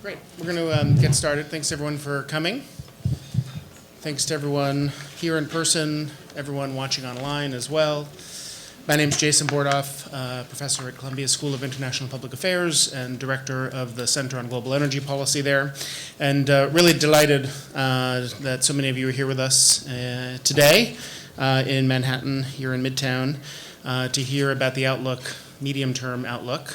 Great. We're going to get started. Thanks, everyone, for coming. Thanks to everyone here in person, everyone watching online as well. My name is Jason Bordoff, professor at Columbia School of International Public Affairs and director of the Center on Global Energy Policy there. And really delighted that so many of you are here with us today in Manhattan, here in Midtown, to hear about the outlook, medium-term outlook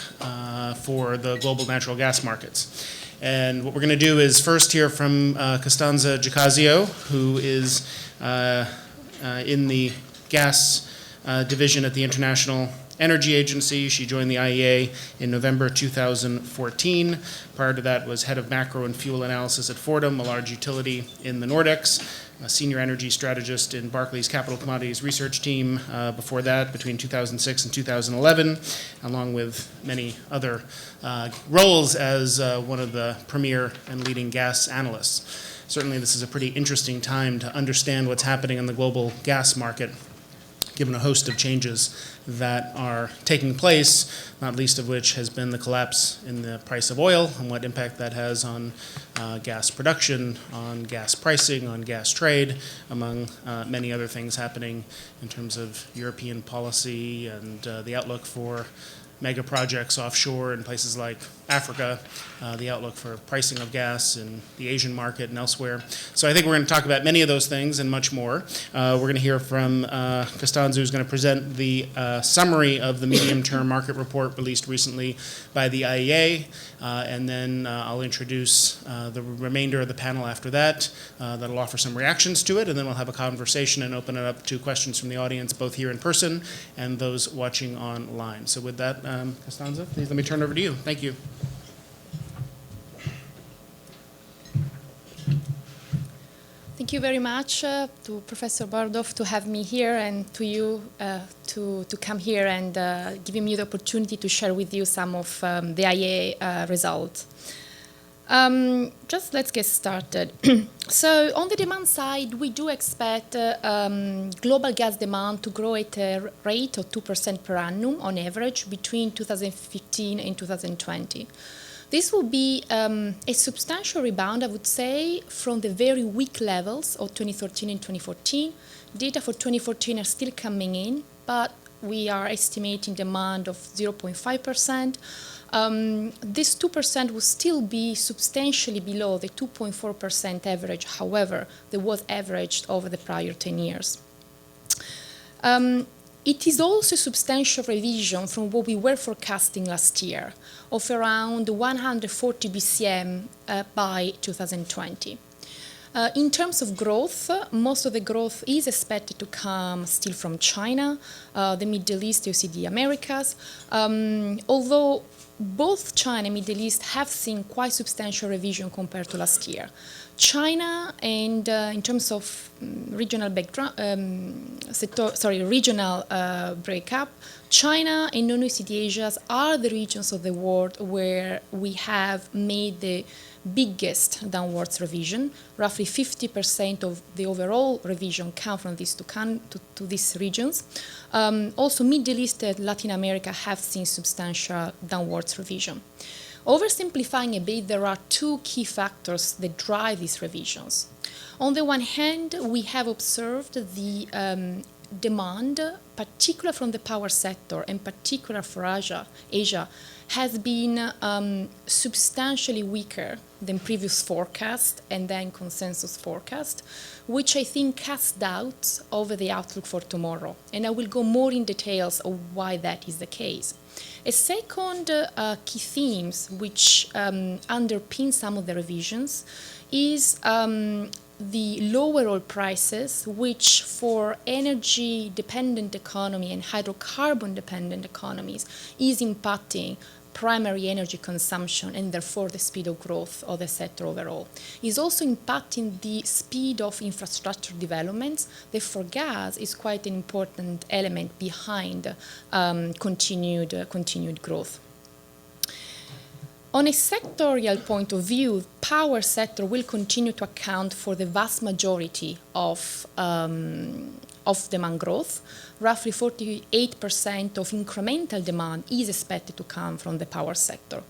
for the global natural gas markets. And what we're going to do is first hear from Costanza Jacazio, who is in the gas division at the International Energy Agency. She joined the IEA in November 2014. Prior to that was head of macro and fuel analysis at Fortum, a large utility in the Nordics, a senior energy strategist in Barclays Capital Commodities Research Team before that, between 2006 and 2011, along with many other roles as one of the premier and leading gas analysts. Certainly this is a pretty interesting time to understand what's happening in the global gas market, given a host of changes that are taking place, not least of which has been the collapse in the price of oil and what impact that has on gas production, on gas pricing, on gas trade, among many other things happening in terms of European policy and the outlook for mega projects offshore in places like Africa, the outlook for pricing of gas in the Asian market and elsewhere. So I think we're going to talk about many of those things and much more. We're going to hear from Costanza, who's going to present the summary of the medium-term market report released recently by the IEA, and then I'll introduce the remainder of the panel after that. That'll offer some reactions to it, and then we'll have a conversation and open it up to questions from the audience, both here in person and those watching online. So with that, Costanza, please let me turn it over to you. Thank you. Thank you very much to Professor Bordoff to have me here, and to you to come here and giving me the opportunity to share with you some of the IEA results. Just let's get started. So on the demand side, we do expect global gas demand to grow at a rate of 2% per annum on average between 2015 and 2020. This will be a substantial rebound, I would say, from the very weak levels of 2013 and 2014. Data for 2014 are still coming in, but we are estimating demand of 0.5%. This 2% will still be substantially below the 2.4% average, however, that was averaged over the prior 10 years. It is also a substantial revision from what we were forecasting last year, of around 140 BCM by 2020. In terms of growth, most of the growth is expected to come still from China, the Middle East, OECD, Americas, although both China and Middle East have seen quite substantial revision compared to last year. China, and in terms of regional breakup, China and non-OECD Asia are the regions of the world where we have made the biggest downwards revision. Roughly 50% of the overall revision come from these to these regions. Also, Middle East and Latin America have seen substantial downwards revision. Oversimplifying a bit, there are two key factors that drive these revisions. On the one hand, we have observed the demand, particularly from the power sector, and particular for Asia, has been substantially weaker than previous forecast and then consensus forecast, which I think casts doubts over the outlook for tomorrow. And I will go more in details of why that is the case. A second key themes which underpin some of the revisions is the lower oil prices, which for energy-dependent economy and hydrocarbon-dependent economies is impacting primary energy consumption and therefore the speed of growth of the sector overall. Is also impacting the speed of infrastructure developments that for gas is quite an important element behind continued growth. On a sectorial point of view, power sector will continue to account for the vast majority of demand growth. Roughly 48% of incremental demand is expected to come from the power sector.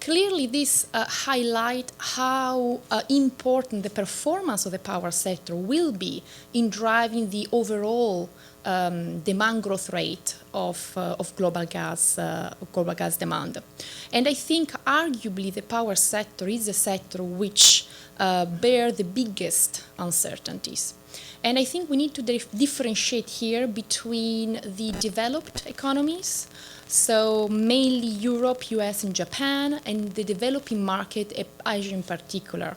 Clearly, this highlights how important the performance of the power sector will be in driving the overall demand growth rate of global gas demand. And I think arguably the power sector is the sector which bear the biggest uncertainties. And I think we need to differentiate here between the developed economies, so mainly Europe, US, and Japan, and the developing market, Asia in particular.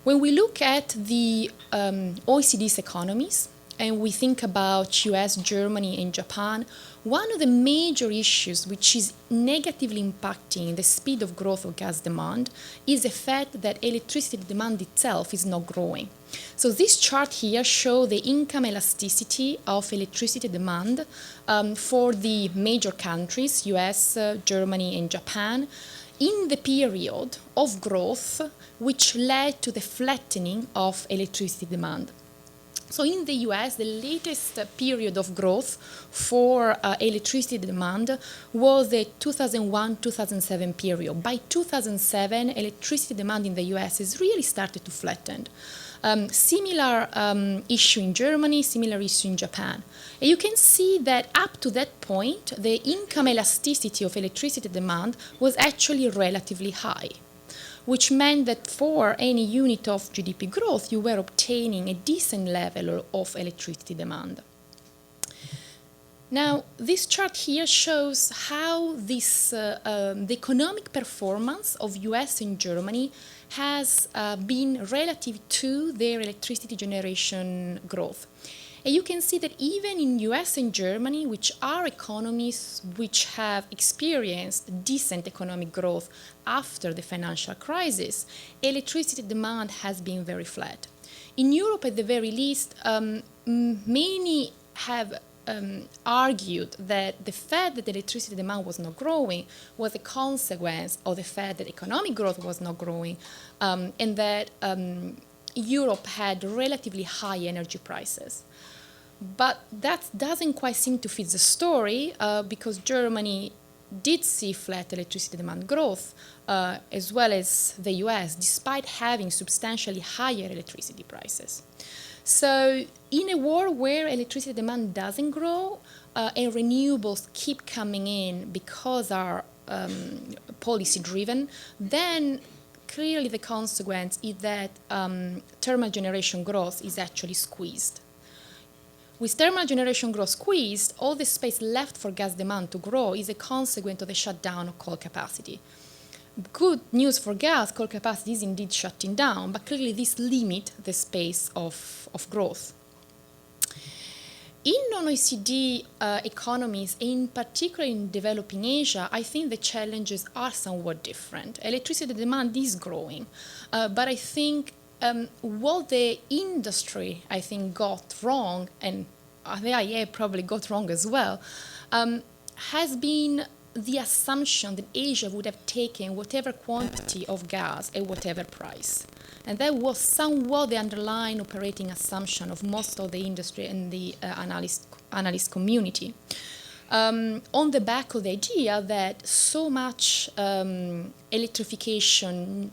When we look at the OECD's economies, and we think about US, Germany, and Japan, one of the major issues which is negatively impacting the speed of growth of gas demand is the fact that electricity demand itself is not growing. So this chart here shows the income elasticity of electricity demand for the major countries, US, Germany, and Japan, in the period of growth which led to the flattening of electricity demand. So in the US, the latest period of growth for electricity demand was the 2001-2007 period. By 2007, electricity demand in the US has really started to flatten. Similar issue in Germany, similar issue in Japan. And you can see that up to that point, the income elasticity of electricity demand was actually relatively high, which meant that for any unit of GDP growth, you were obtaining a decent level of electricity demand. Now, this chart here shows how this, the economic performance of US and Germany has been relative to their electricity generation growth. And you can see that even in US and Germany, which are economies which have experienced decent economic growth after the financial crisis, electricity demand has been very flat. In Europe, at the very least, many have argued that the fact that electricity demand was not growing was a consequence of the fact that economic growth was not growing, and that Europe had relatively high energy prices. But that doesn't quite seem to fit the story because Germany did see flat electricity demand growth as well as the US, despite having substantially higher electricity prices. So in a world where electricity demand doesn't grow and renewables keep coming in because are policy driven, then clearly the consequence is that thermal generation growth is actually squeezed. With thermal generation growth squeezed, all the space left for gas demand to grow is a consequence of the shutdown of coal capacity. Good news for gas, coal capacity is indeed shutting down, but clearly this limits the space of growth. In non-OECD economies, in particular in developing Asia, I think the challenges are somewhat different. Electricity demand is growing, but I think what the industry, I think, got wrong, and the IEA probably got wrong as well, has been the assumption that Asia would have taken whatever quantity of gas at whatever price. And that was somewhat the underlying operating assumption of most of the industry and the analyst community. On the back of the idea that so much electrification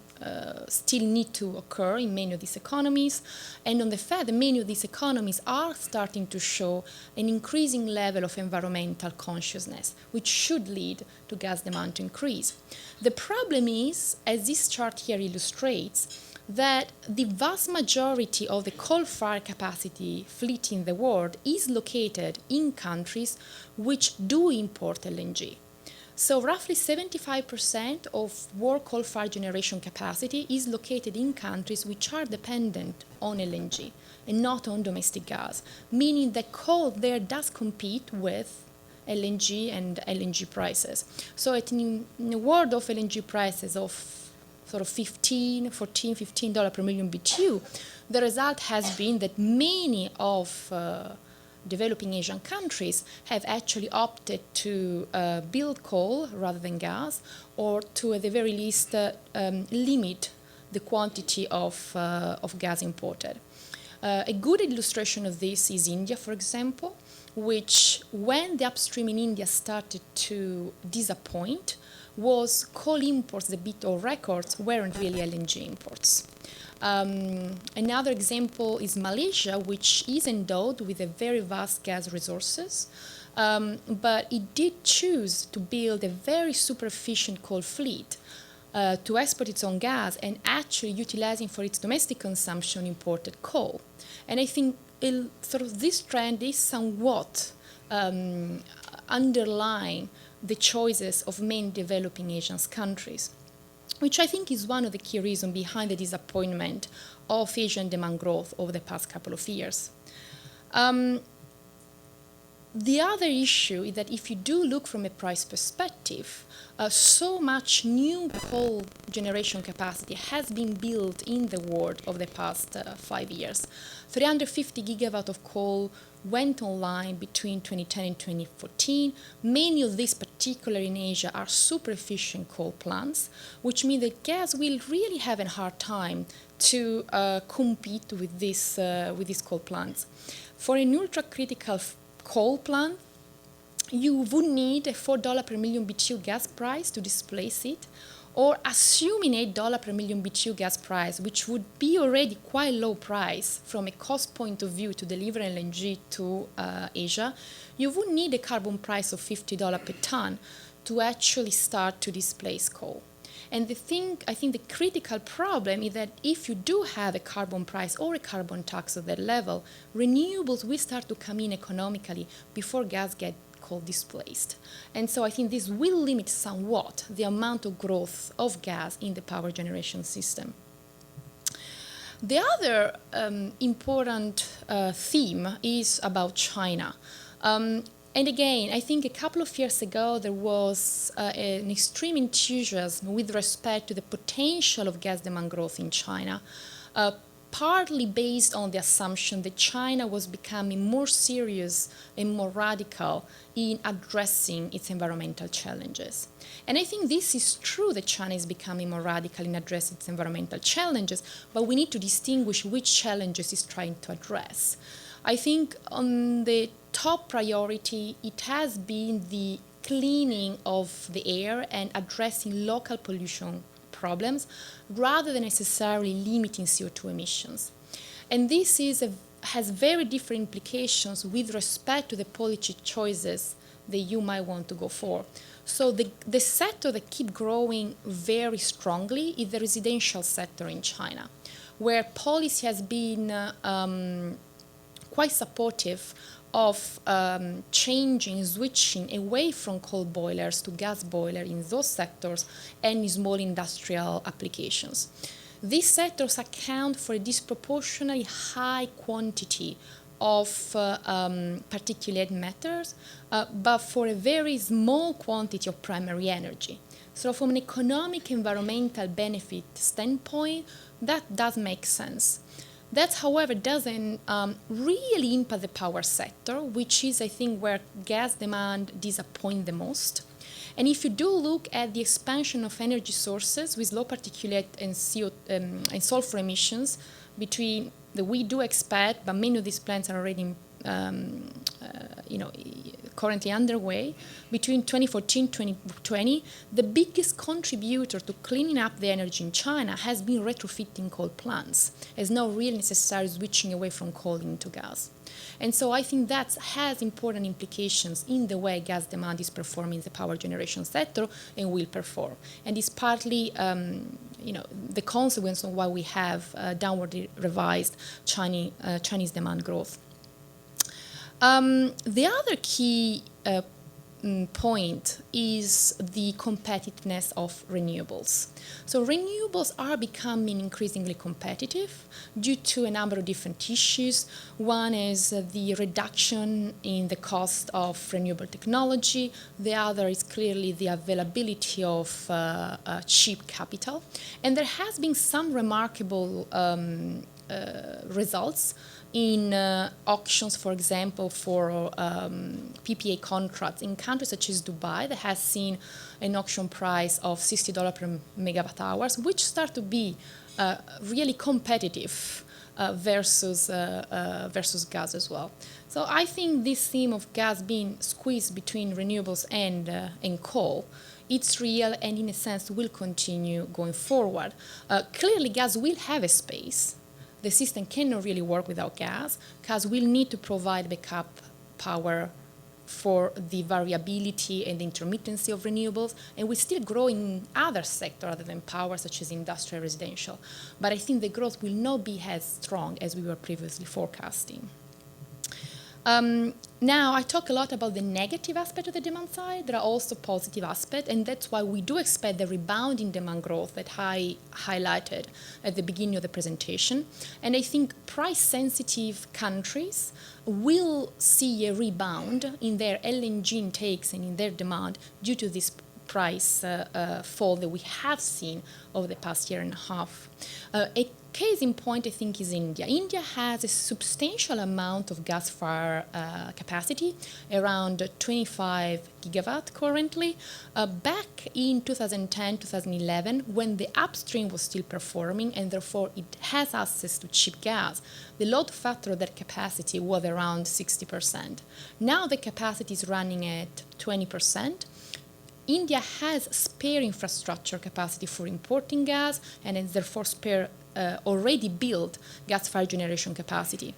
still need to occur in many of these economies, and on the fact that many of these economies are starting to show an increasing level of environmental consciousness, which should lead to gas demand to increase. The problem is, as this chart here illustrates, that the vast majority of the coal-fired capacity fleet in the world is located in countries which do import LNG. So roughly 75% of world coal-fired generation capacity is located in countries which are dependent on LNG and not on domestic gas, meaning that coal there does compete with LNG and LNG prices. So in a world of LNG prices of sort of $15 per million BTU, the result has been that many of developing Asian countries have actually opted to build coal rather than gas, or to at the very least limit the quantity of gas imported. A good illustration of this is India, for example, which when the upstream in India started to disappoint, was coal imports that beat all records weren't really LNG imports. Another example is Malaysia, which is endowed with a very vast gas resources, but it did choose to build a very super efficient coal fleet to export its own gas and actually utilizing for its domestic consumption imported coal. And I think sort of this trend is somewhat underlying the choices of many developing Asian countries, which I think is one of the key reasons behind the disappointment of Asian demand growth over the past couple of years. The other issue is that if you do look from a price perspective, so much new coal generation capacity has been built in the world over the past 5 years. 350 gigawatt of coal went online between 2010 and 2014. Many of these, particularly in Asia, are super efficient coal plants, which means that gas will really have a hard time to compete with these coal plants. For an ultra-critical coal plant, you would need a $4 per million BTU gas price to displace it, or assuming $8 per million BTU gas price, which would be already quite low price from a cost point of view to deliver LNG to Asia, you would need a carbon price of $50 per ton to actually start to displace coal. And I think the critical problem is that if you do have a carbon price or a carbon tax at that level, renewables will start to come in economically before gas gets coal displaced. And so I think this will limit somewhat the amount of growth of gas in the power generation system. The other important theme is about China. And again, I think a couple of years ago, there was an extreme enthusiasm with respect to the potential of gas demand growth in China, partly based on the assumption that China was becoming more serious and more radical in addressing its environmental challenges. And I think this is true that China is becoming more radical in addressing its environmental challenges, but we need to distinguish which challenges it's trying to address. I think on the top priority, it has been the cleaning of the air and addressing local pollution problems rather than necessarily limiting CO2 emissions. And this has very different implications with respect to the policy choices that you might want to go for. So the sector that keeps growing very strongly is the residential sector in China, where policy has been quite supportive of switching away from coal boilers to gas boilers in those sectors and in small industrial applications. These sectors account for a disproportionately high quantity of particulate matters, but for a very small quantity of primary energy. So from an economic environmental benefit standpoint, that does make sense. That, however, doesn't really impact the power sector, which is, I think, where gas demand disappoints the most. And if you do look at the expansion of energy sources with low particulate and sulfur emissions between that we do expect, but many of these plants are already currently underway, between 2014 and 2020, the biggest contributor to cleaning up the energy in China has been retrofitting coal plants. It's not really necessarily switching away from coal into gas. And so I think that has important implications in the way gas demand is performing in the power generation sector and will perform. And it's partly the consequence of why we have downwardly revised Chinese demand growth. The other key point is the competitiveness of renewables. So renewables are becoming increasingly competitive due to a number of different issues. One is the reduction in the cost of renewable technology. The other is clearly the availability of cheap capital. And there has been some remarkable results in auctions, for example, for PPA contracts in countries such as Dubai, that has seen an auction price of $60 per megawatt hours, which start to be really competitive versus gas as well. So I think this theme of gas being squeezed between renewables and coal It's real and in a sense will continue going forward. Clearly, gas will have a space. The system cannot really work without gas. Gas will need to provide backup power for the variability and the intermittency of renewables, and we still grow in other sectors other than power, such as industrial, residential. But I think the growth will not be as strong as we were previously forecasting. Now, I talk a lot about the negative aspect of the demand side. There are also positive aspects, and that's why we do expect the rebound in demand growth that I highlighted at the beginning of the presentation. And I think price-sensitive countries will see a rebound in their LNG intakes and in their demand due to this price fall that we have seen over the past year and a half. A case in point, I think, is India. India has a substantial amount of gas-fired capacity, around 25 gigawatt currently. Back in 2010, 2011, when the upstream was still performing and therefore it has access to cheap gas, the load factor of that capacity was around 60%. Now the capacity is running at 20%. India has spare infrastructure capacity for importing gas and has therefore spare already built gas-fired generation capacity.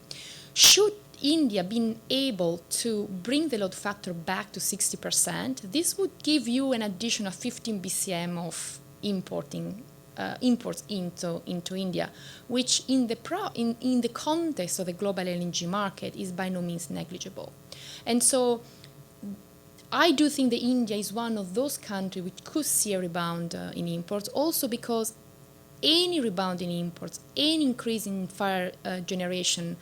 Should India be able to bring the load factor back to 60%, this would give you an additional 15 BCM of imports into India, which in the context of the global LNG market is by no means negligible. And so I do think that India is one of those countries which could see a rebound in imports, also because any rebound in imports, any increase in fire generation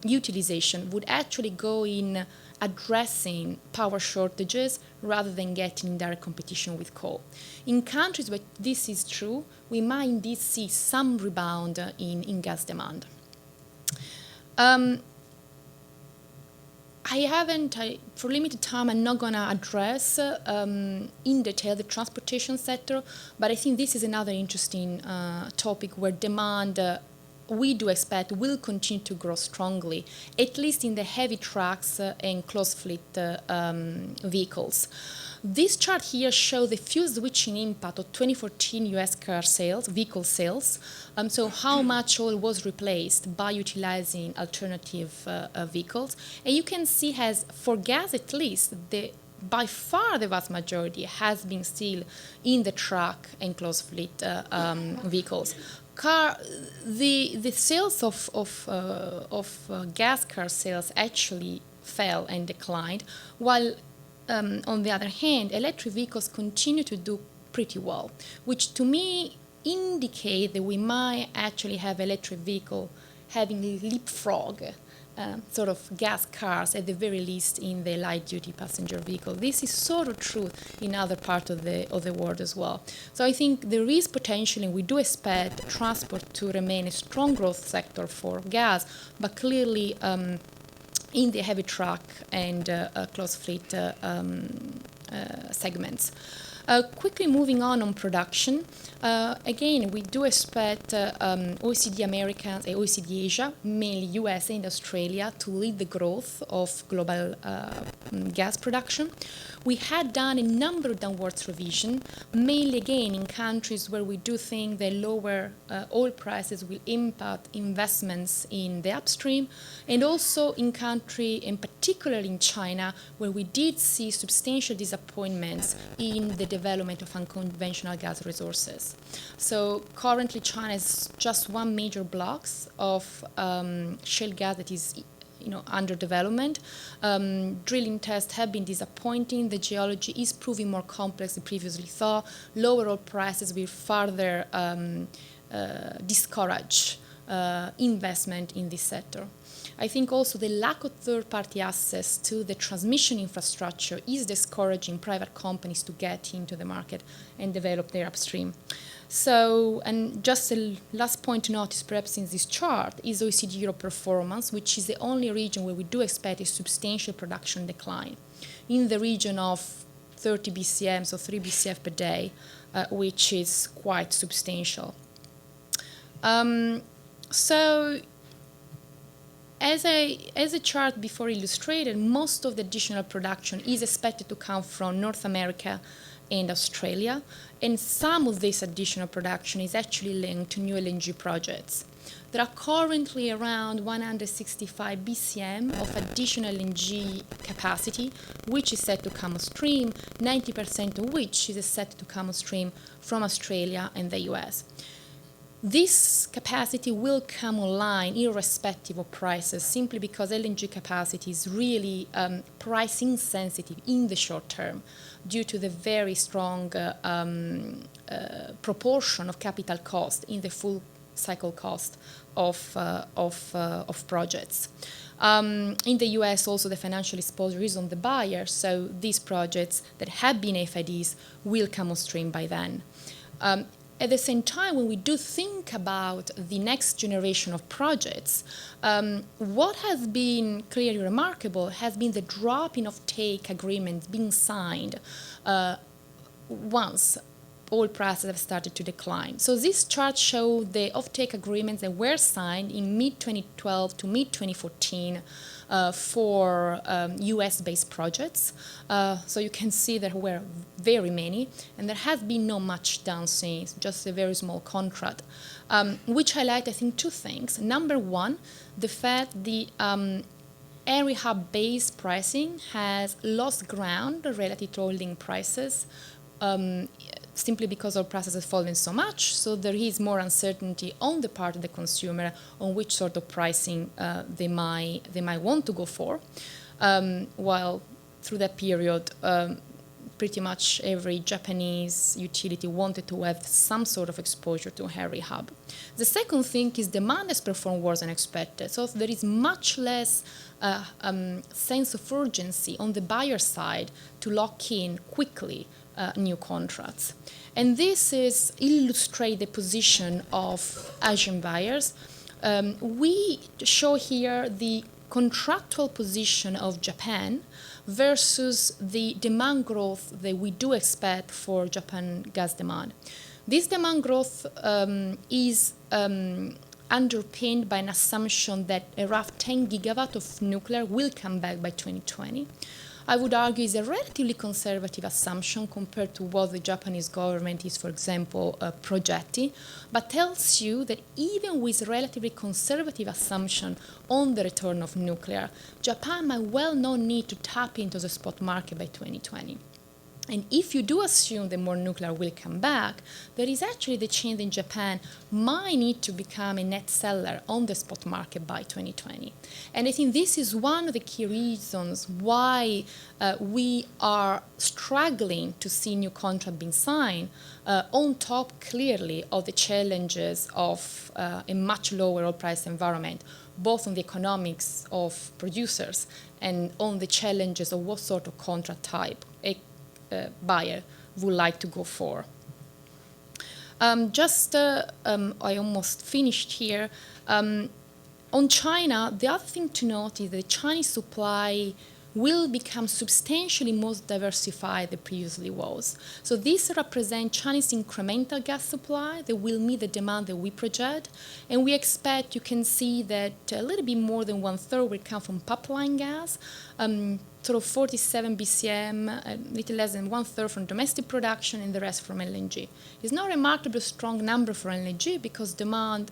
utilization would actually go in addressing power shortages rather than getting in direct competition with coal. In countries where this is true, we might indeed see some rebound in gas demand. For limited time, I'm not going to address in detail the transportation sector, but I think this is another interesting topic where demand, we do expect, will continue to grow strongly, at least in the heavy trucks and closed fleet vehicles. This chart here shows the fuel switching impact of 2014 US car sales, vehicle sales, so how much oil was replaced by utilizing alternative vehicles. And you can see for gas at least, by far the vast majority has been still in the truck and closed fleet vehicles. The sales of gas car sales actually fell and declined, while on the other hand, electric vehicles continue to do pretty well, which to me indicate that we might actually have electric vehicle having leapfrog sort of gas cars at the very least in the light-duty passenger vehicle. This is sort of true in other parts of the world as well. So I think there is potential, and we do expect transport to remain a strong growth sector for gas, but clearly in the heavy truck and closed fleet segments. Quickly moving on production, again, we do expect OECD Americas and OECD Asia, mainly US and Australia, to lead the growth of global gas production. We had done a number of downwards revision, mainly again in countries where we do think that lower oil prices will impact investments in the upstream, and also in countries, and particularly in China, where we did see substantial disappointments in the development of unconventional gas resources. So currently China has just one major block of shale gas that is under development. Drilling tests have been disappointing. The geology is proving more complex than previously thought. Lower oil prices will further discourage investment in this sector. I think also the lack of third-party access to the transmission infrastructure is discouraging private companies to get into the market and develop their upstream. So, and just a last point to notice perhaps in this chart is OECD Europe performance, which is the only region where we do expect a substantial production decline in the region of 30 BCM, so 3 BCF per day, which is quite substantial. So, as a chart before illustrated, most of the additional production is expected to come from North America and Australia, and some of this additional production is actually linked to new LNG projects. There are currently around 165 BCM of additional LNG capacity, which is set to come on stream, 90% of which is set to come on stream from Australia and the US. This capacity will come online irrespective of prices, simply because LNG capacity is really price insensitive in the short term due to the very strong proportion of capital cost in the full cycle cost of projects. In the US also the financial exposure is on the buyer, so these projects that have been FIDs will come on stream by then. At the same time, when we do think about the next generation of projects, what has been clearly remarkable has been the drop in offtake agreements being signed once oil prices have started to decline. So this chart shows the offtake agreements that were signed in mid-2012 to mid-2014 for US-based projects. So you can see there were very many, and there has been not much done since, just a very small contract, which highlight, I think, two things. Number one, the fact the Henry Hub-based pricing has lost ground relative to oil-linked prices, simply because our prices have fallen so much, so there is more uncertainty on the part of the consumer on which sort of pricing they might want to go for, while through that period pretty much every Japanese utility wanted to have some sort of exposure to Henry Hub. The second thing is demand has performed worse than expected, so there is much less sense of urgency on the buyer side to lock in quickly new contracts. And this illustrates the position of Asian buyers. We show here the contractual position of Japan versus the demand growth that we do expect for Japan gas demand. This demand growth is underpinned by an assumption that a rough 10 gigawatt of nuclear will come back by 2020. I would argue is a relatively conservative assumption compared to what the Japanese government is, for example, projecting, but tells you that even with a relatively conservative assumption on the return of nuclear, Japan might well not need to tap into the spot market by 2020. And if you do assume that more nuclear will come back, there is actually the chance in Japan might need to become a net seller on the spot market by 2020. And I think this is one of the key reasons why we are struggling to see new contract being signed, on top clearly of the challenges of a much lower oil price environment, both on the economics of producers and on the challenges of what sort of contract type a buyer would like to go for. I almost finished here. On China, the other thing to note is that Chinese supply will become substantially more diversified than previously was. So this represents Chinese incremental gas supply that will meet the demand that we project. And we expect, you can see that a little bit more than 1/3 will come from pipeline gas, sort of 47 BCM, a little less than 1/3 from domestic production, and the rest from LNG. It's not a remarkably strong number for LNG because demand,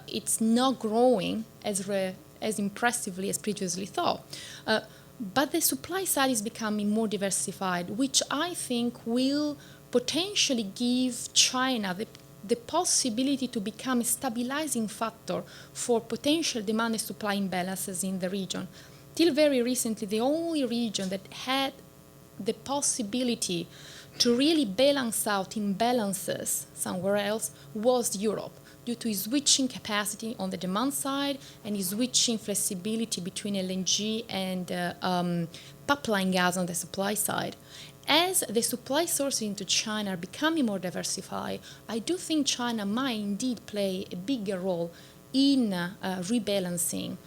it's not growing as impressively as previously thought. But the supply side is becoming more diversified, which I think will potentially give China the possibility to become a stabilizing factor for potential demand and supply imbalances in the region. Till very recently, the only region that had the possibility to really balance out imbalances somewhere else was Europe, due to its switching capacity on the demand side and its switching flexibility between LNG and pipeline gas on the supply side. As the supply sources into China are becoming more diversified, I do think China might indeed play a bigger role in rebalancing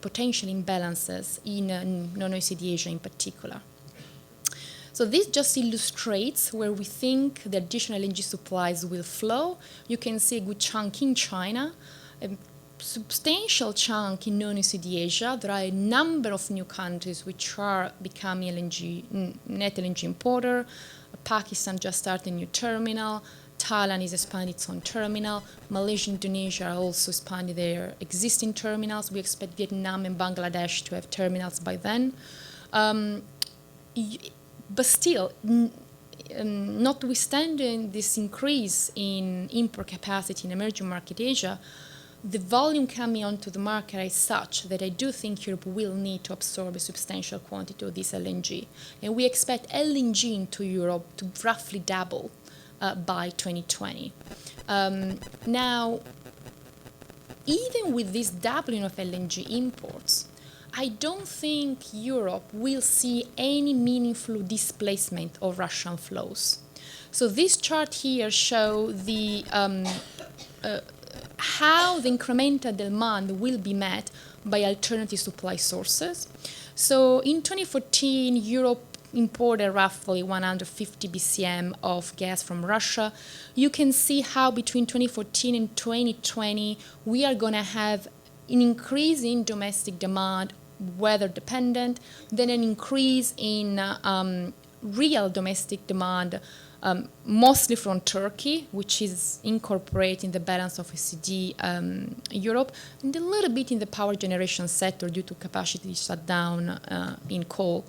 potential imbalances in non-OECD Asia in particular. So this just illustrates where we think the additional LNG supplies will flow. You can see a good chunk in China, a substantial chunk in non-OECD Asia. There are a number of new countries which are becoming net LNG importer. Pakistan just started a new terminal. Thailand is expanding its own terminal. Malaysia and Indonesia are also expanding their existing terminals. We expect Vietnam and Bangladesh to have terminals by then. But still, notwithstanding this increase in import capacity in emerging market Asia, the volume coming onto the market is such that I do think Europe will need to absorb a substantial quantity of this LNG. And we expect LNG into Europe to roughly double by 2020. Now, even with this doubling of LNG imports, I don't think Europe will see any meaningful displacement of Russian flows. So this chart here shows the how the incremental demand will be met by alternative supply sources. So in 2014, Europe imported roughly 150 BCM of gas from Russia. You can see how between 2014 and 2020, we are going to have an increase in domestic demand, weather dependent, then an increase in real domestic demand, mostly from Turkey, which is incorporating the balance of OECD Europe, and a little bit in the power generation sector due to capacity shutdown in coal.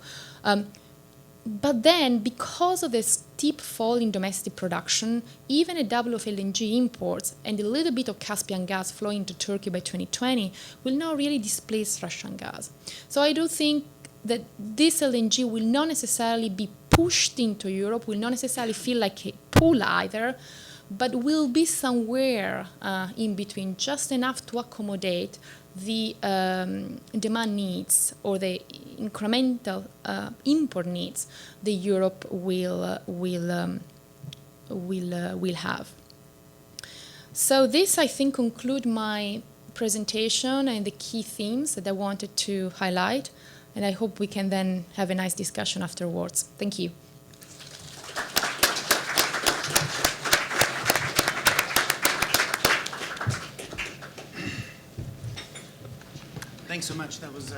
But then, because of the steep fall in domestic production, even a double of LNG imports and a little bit of Caspian gas flowing to Turkey by 2020 will not really displace Russian gas. So I do think that this LNG will not necessarily be pushed into Europe, will not necessarily feel like a pull either, but will be somewhere in between, just enough to accommodate the demand needs or the incremental import needs that Europe will have. So this, I think, conclude my presentation and the key themes that I wanted to highlight, and I hope we can then have a nice discussion afterwards. Thank you. Thanks so much. That was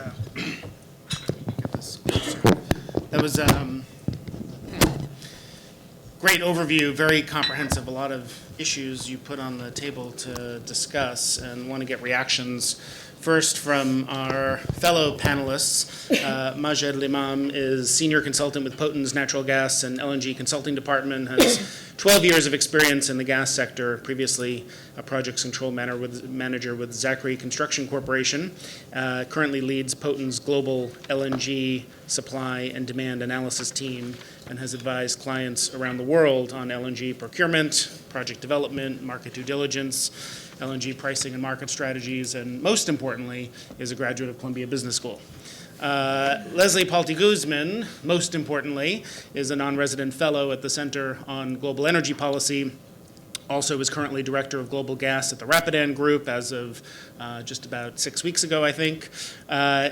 great overview, very comprehensive. A lot of issues you put on the table to discuss, and want to get reactions. First, from our fellow panelists, Majed Limam is senior consultant with Poten's Natural Gas and LNG Consulting Department, has 12 years of experience in the gas sector, previously a projects control manager with Zachary Construction Corporation, currently leads Poten's global LNG supply and demand analysis team, and has advised clients around the world on LNG procurement, project development, market due diligence, LNG pricing and market strategies, and most importantly, is a graduate of Columbia Business School. Leslie Palti-Guzman, most importantly, is a non-resident fellow at the Center on Global Energy Policy, also is currently director of global gas at the Rapidan Group as of just about 6 weeks ago, I think.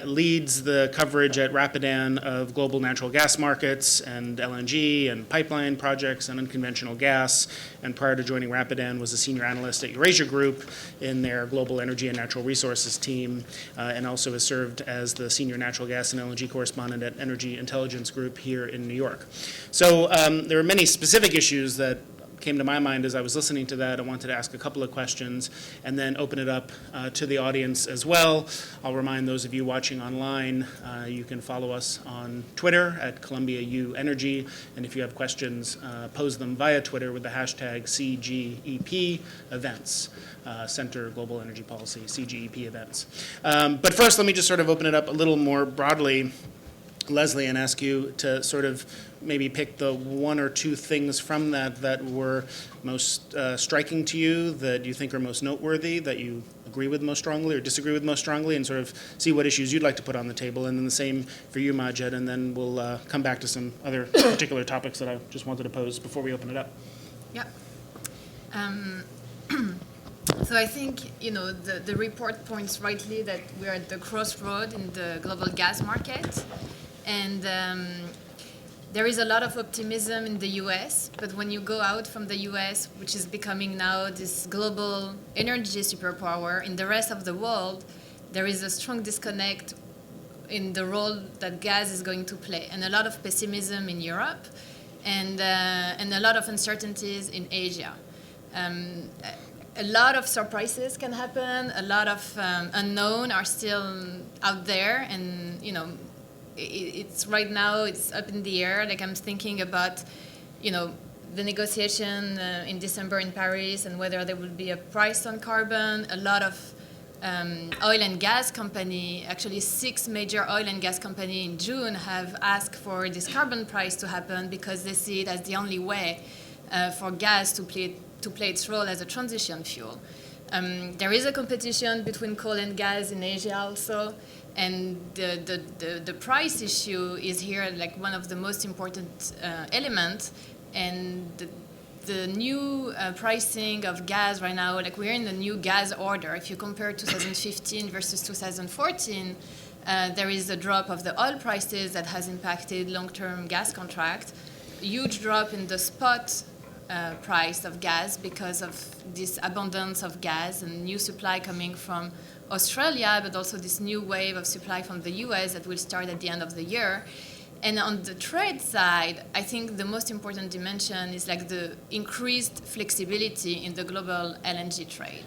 Leads the coverage at Rapidan of global natural gas markets and LNG and pipeline projects and unconventional gas. And prior to joining Rapidan, was a senior analyst at Eurasia Group in their global energy and natural resources team, and also has served as the senior natural gas and LNG correspondent at Energy Intelligence Group here in New York. So there are many specific issues that came to my mind as I was listening to that. I wanted to ask a couple of questions and then open it up to the audience as well. I'll remind those of you watching online, you can follow us on Twitter at Columbia U Energy, and if you have questions, pose them via Twitter with the hashtag CGEP events, Center Global Energy Policy, CGEP events. But first, let me just sort of open it up a little more broadly, Leslie, and ask you to sort of maybe pick the one or two things from that that were most striking to you, that you think are most noteworthy, that you agree with most strongly or disagree with most strongly, and sort of see what issues you'd like to put on the table. And then the same for you, Majed, and then we'll come back to some other particular topics that I just wanted to pose before we open it up. Yeah. So I think, the report points rightly that we're at the crossroad in the global gas market. And there is a lot of optimism in the US, but when you go out from the US, which is becoming now this global energy superpower, in the rest of the world, there is a strong disconnect in the role that gas is going to play, and a lot of pessimism in Europe. and a lot of uncertainties in Asia. A lot of surprises can happen. A lot of unknown are still out there, and it's right now it's up in the air. Like I'm thinking about, the negotiation in December in Paris and whether there will be a price on carbon. A lot of oil and gas company, actually 6 major oil and gas company in June have asked for this carbon price to happen because they see it as the only way for gas to play its role as a transition fuel. There is a competition between coal and gas in Asia also, and the price issue is here like one of the most important elements. And the new pricing of gas right now, like we're in the new gas order. If you compare 2015 versus 2014, there is a drop of the oil prices that has impacted long-term gas contract. Huge drop in the spot price of gas because of this abundance of gas and new supply coming from Australia, but also this new wave of supply from the US that will start at the end of the year. And on the trade side, I think the most important dimension is like the increased flexibility in the global LNG trade.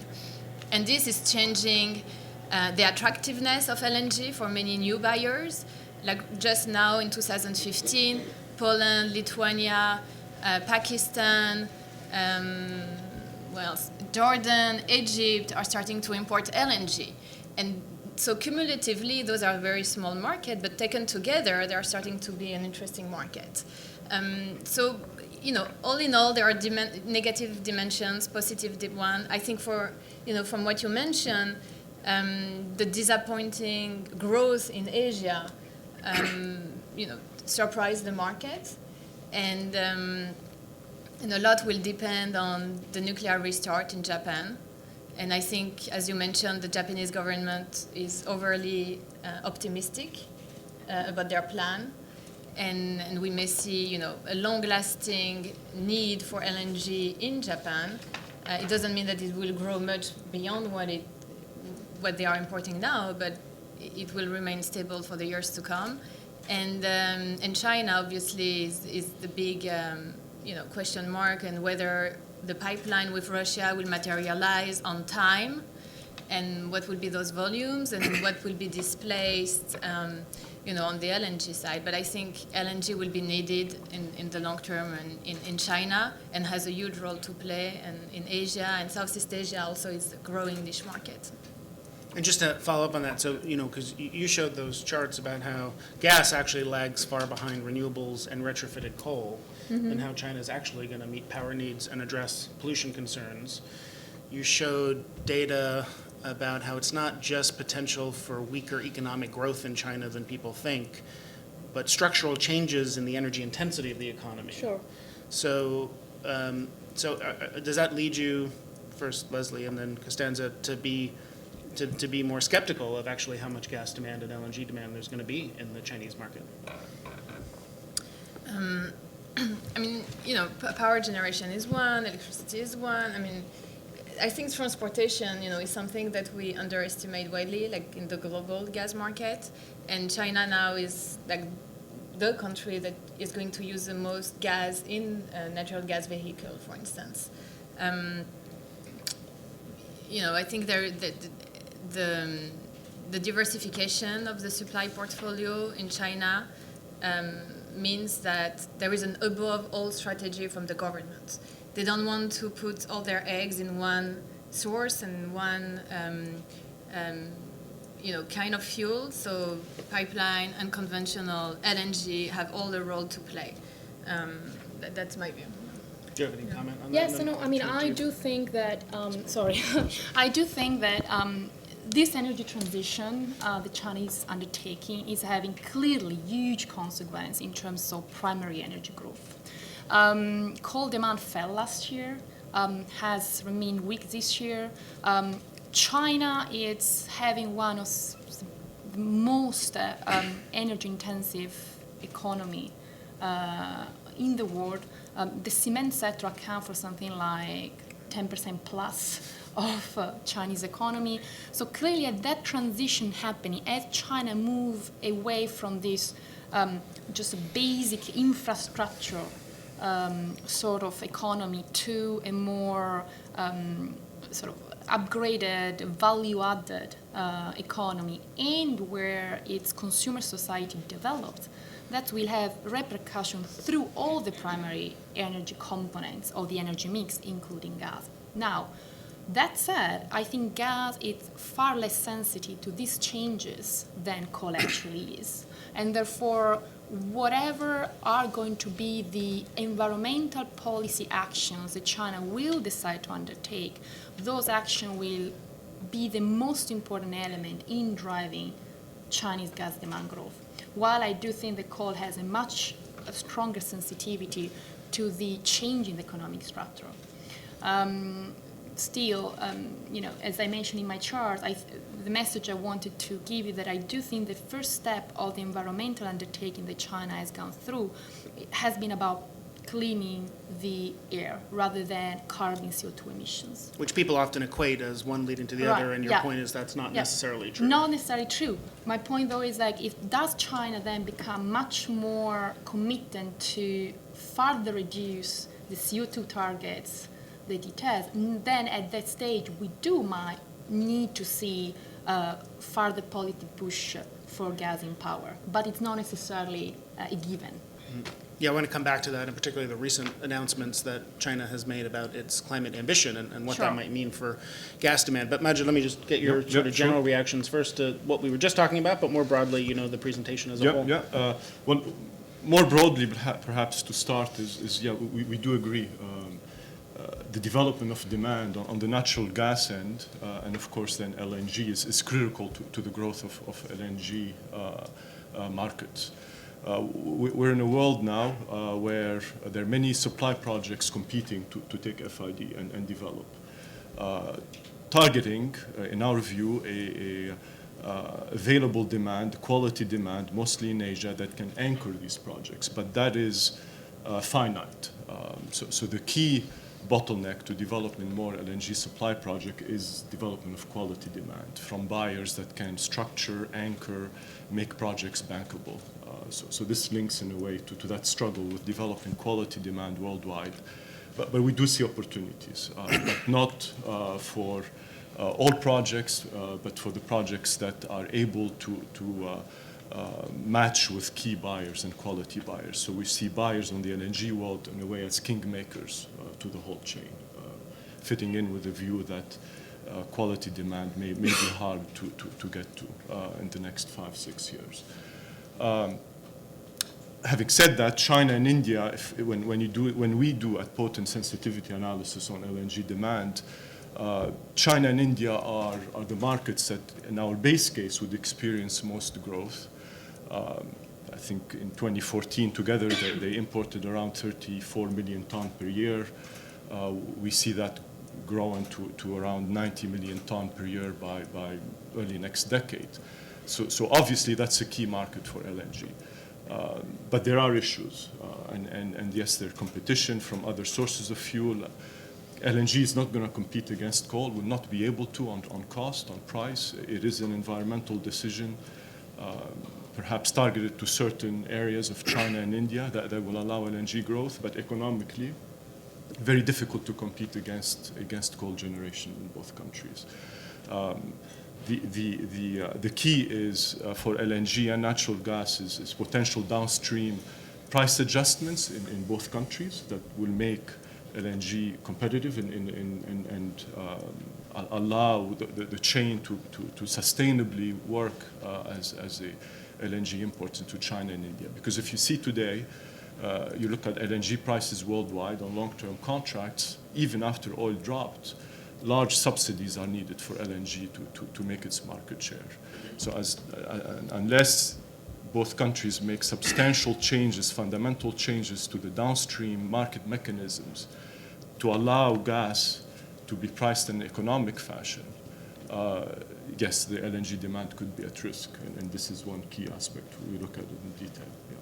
And this is changing the attractiveness of LNG for many new buyers. Like just now in 2015, Poland, Lithuania, Pakistan, Jordan, Egypt are starting to import LNG. And so cumulatively, those are very small markets, but taken together, they are starting to be an interesting market. All in all, there are negative dimensions, positive one. I think from what you mentioned, the disappointing growth in Asia, surprised the market. And a lot will depend on the nuclear restart in Japan. And I think, as you mentioned, the Japanese government is overly optimistic about their plan. And we may see, a long-lasting need for LNG in Japan. It doesn't mean that it will grow much beyond what they are importing now, but it will remain stable for the years to come. And China, obviously, is the big question mark, and whether the pipeline with Russia will materialize on time, and what will be those volumes, and what will be displaced, on the LNG side. But I think LNG will be needed in the long term in China, and has a huge role to play, and in Asia and Southeast Asia also is a growing niche market. And just to follow up on that, so, because you showed those charts about how gas actually lags far behind renewables and retrofitted coal, and how China is actually going to meet power needs and address pollution concerns. You showed data about how it's not just potential for weaker economic growth in China than people think, but structural changes in the energy intensity of the economy. Sure. So, does that lead you, first Leslie and then Costanza, to be more skeptical of actually how much gas demand and LNG demand there's going to be in the Chinese market? Power generation is one, electricity is one. I think transportation, is something that we underestimate widely, like in the global gas market. And China now is like the country that is going to use the most gas in a natural gas vehicle, for instance. I think the diversification of the supply portfolio in China means that there is an above all strategy from the government. They don't want to put all their eggs in one source and one kind of fuel. So pipeline, unconventional, LNG have all the role to play. That's my view. Do you have any comment on that? Yes, I do think that, I do think that this energy transition the Chinese undertaking is having clearly huge consequence in terms of primary energy growth. Coal demand fell last year, has remained weak this year. China is having one of the most energy-intensive economy in the world. The cement sector accounts for something like 10% plus of Chinese economy. So clearly that transition happening as China move away from this just basic infrastructure sort of economy to a more sort of upgraded, value-added economy, and where its consumer society develops, that will have repercussions through all the primary energy components of the energy mix, including gas. Now, that said, I think gas is far less sensitive to these changes than coal actually is. And therefore, whatever are going to be the environmental policy actions that China will decide to undertake, those actions will be the most important element in driving Chinese gas demand growth. While I do think that coal has a much stronger sensitivity to the change in the economic structure. Still, as I mentioned in my chart, the message I wanted to give you that I do think the first step of the environmental undertaking that China has gone through has been about cleaning the air rather than curbing CO2 emissions. Which people often equate as one leading to the other, and your point is that's not necessarily true. Not necessarily true. My point, though, is does China then become much more committed to further reduce the CO2 targets that it has, then at that stage we might need to see further policy push for gas in power, but it's not necessarily a given. Yeah, I want to come back to that, and particularly the recent announcements that China has made about its climate ambition and what that might mean for gas demand. But Majed, let me just get your sort of general reactions first to what we were just talking about, but more broadly, the presentation as a whole. Well, more broadly, perhaps to start, we do agree. The development of demand on the natural gas end, and of course then LNG is critical to the growth of LNG markets. We're in a world now where there are many supply projects competing to take FID and develop, targeting, in our view, a available demand, quality demand, mostly in Asia, that can anchor these projects. But that is finite. So the key bottleneck to developing more LNG supply project is development of quality demand from buyers that can structure, anchor, make projects bankable. So this links in a way to that struggle with developing quality demand worldwide. But we do see opportunities, but not for all projects, but for the projects that are able to match with key buyers and quality buyers. So we see buyers on the LNG world in a way as kingmakers to the whole chain, fitting in with the view that quality demand may be hard to get to in the next 5-6 years. Having said that, China and India, when we do at Poten sensitivity analysis on LNG demand, China and India are the markets that, in our base case, would experience most growth. I think in 2014 together they imported around 34 million tons per year. We see that growing to around 90 million tons per year by early next decade. So obviously that's a key market for LNG. But there are issues, and yes, there's competition from other sources of fuel. LNG is not going to compete against coal, will not be able to on cost, on price. It is an environmental decision, perhaps targeted to certain areas of China and India that will allow LNG growth, but economically, very difficult to compete against coal generation in both countries. The key is for LNG and natural gas is potential downstream price adjustments in both countries that will make LNG competitive and allow the chain to sustainably work as a LNG imports into China and India. Because if you see today, you look at LNG prices worldwide on long-term contracts, even after oil dropped, large subsidies are needed for LNG to make its market share. So unless both countries make substantial changes, fundamental changes to the downstream market mechanisms to allow gas to be priced in an economic fashion, yes, the LNG demand could be at risk, and this is one key aspect we look at it in detail. Yeah.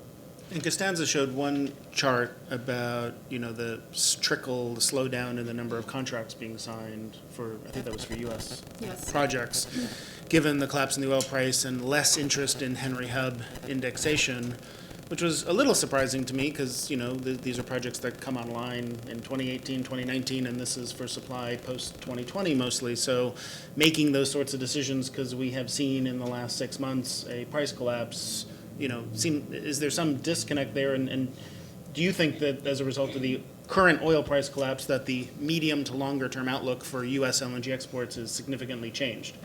And Costanza showed one chart about, the trickle, the slowdown in the number of contracts being signed for, I think that was for U.S. projects, given the collapse in the oil price and less interest in Henry Hub indexation. which was a little surprising to me because, these are projects that come online in 2018, 2019, and this is for supply post-2020 mostly. So making those sorts of decisions, because we have seen in the last 6 months a price collapse, is there some disconnect there? And do you think that as a result of the current oil price collapse that the medium to longer term outlook for U.S. LNG exports is significantly changed?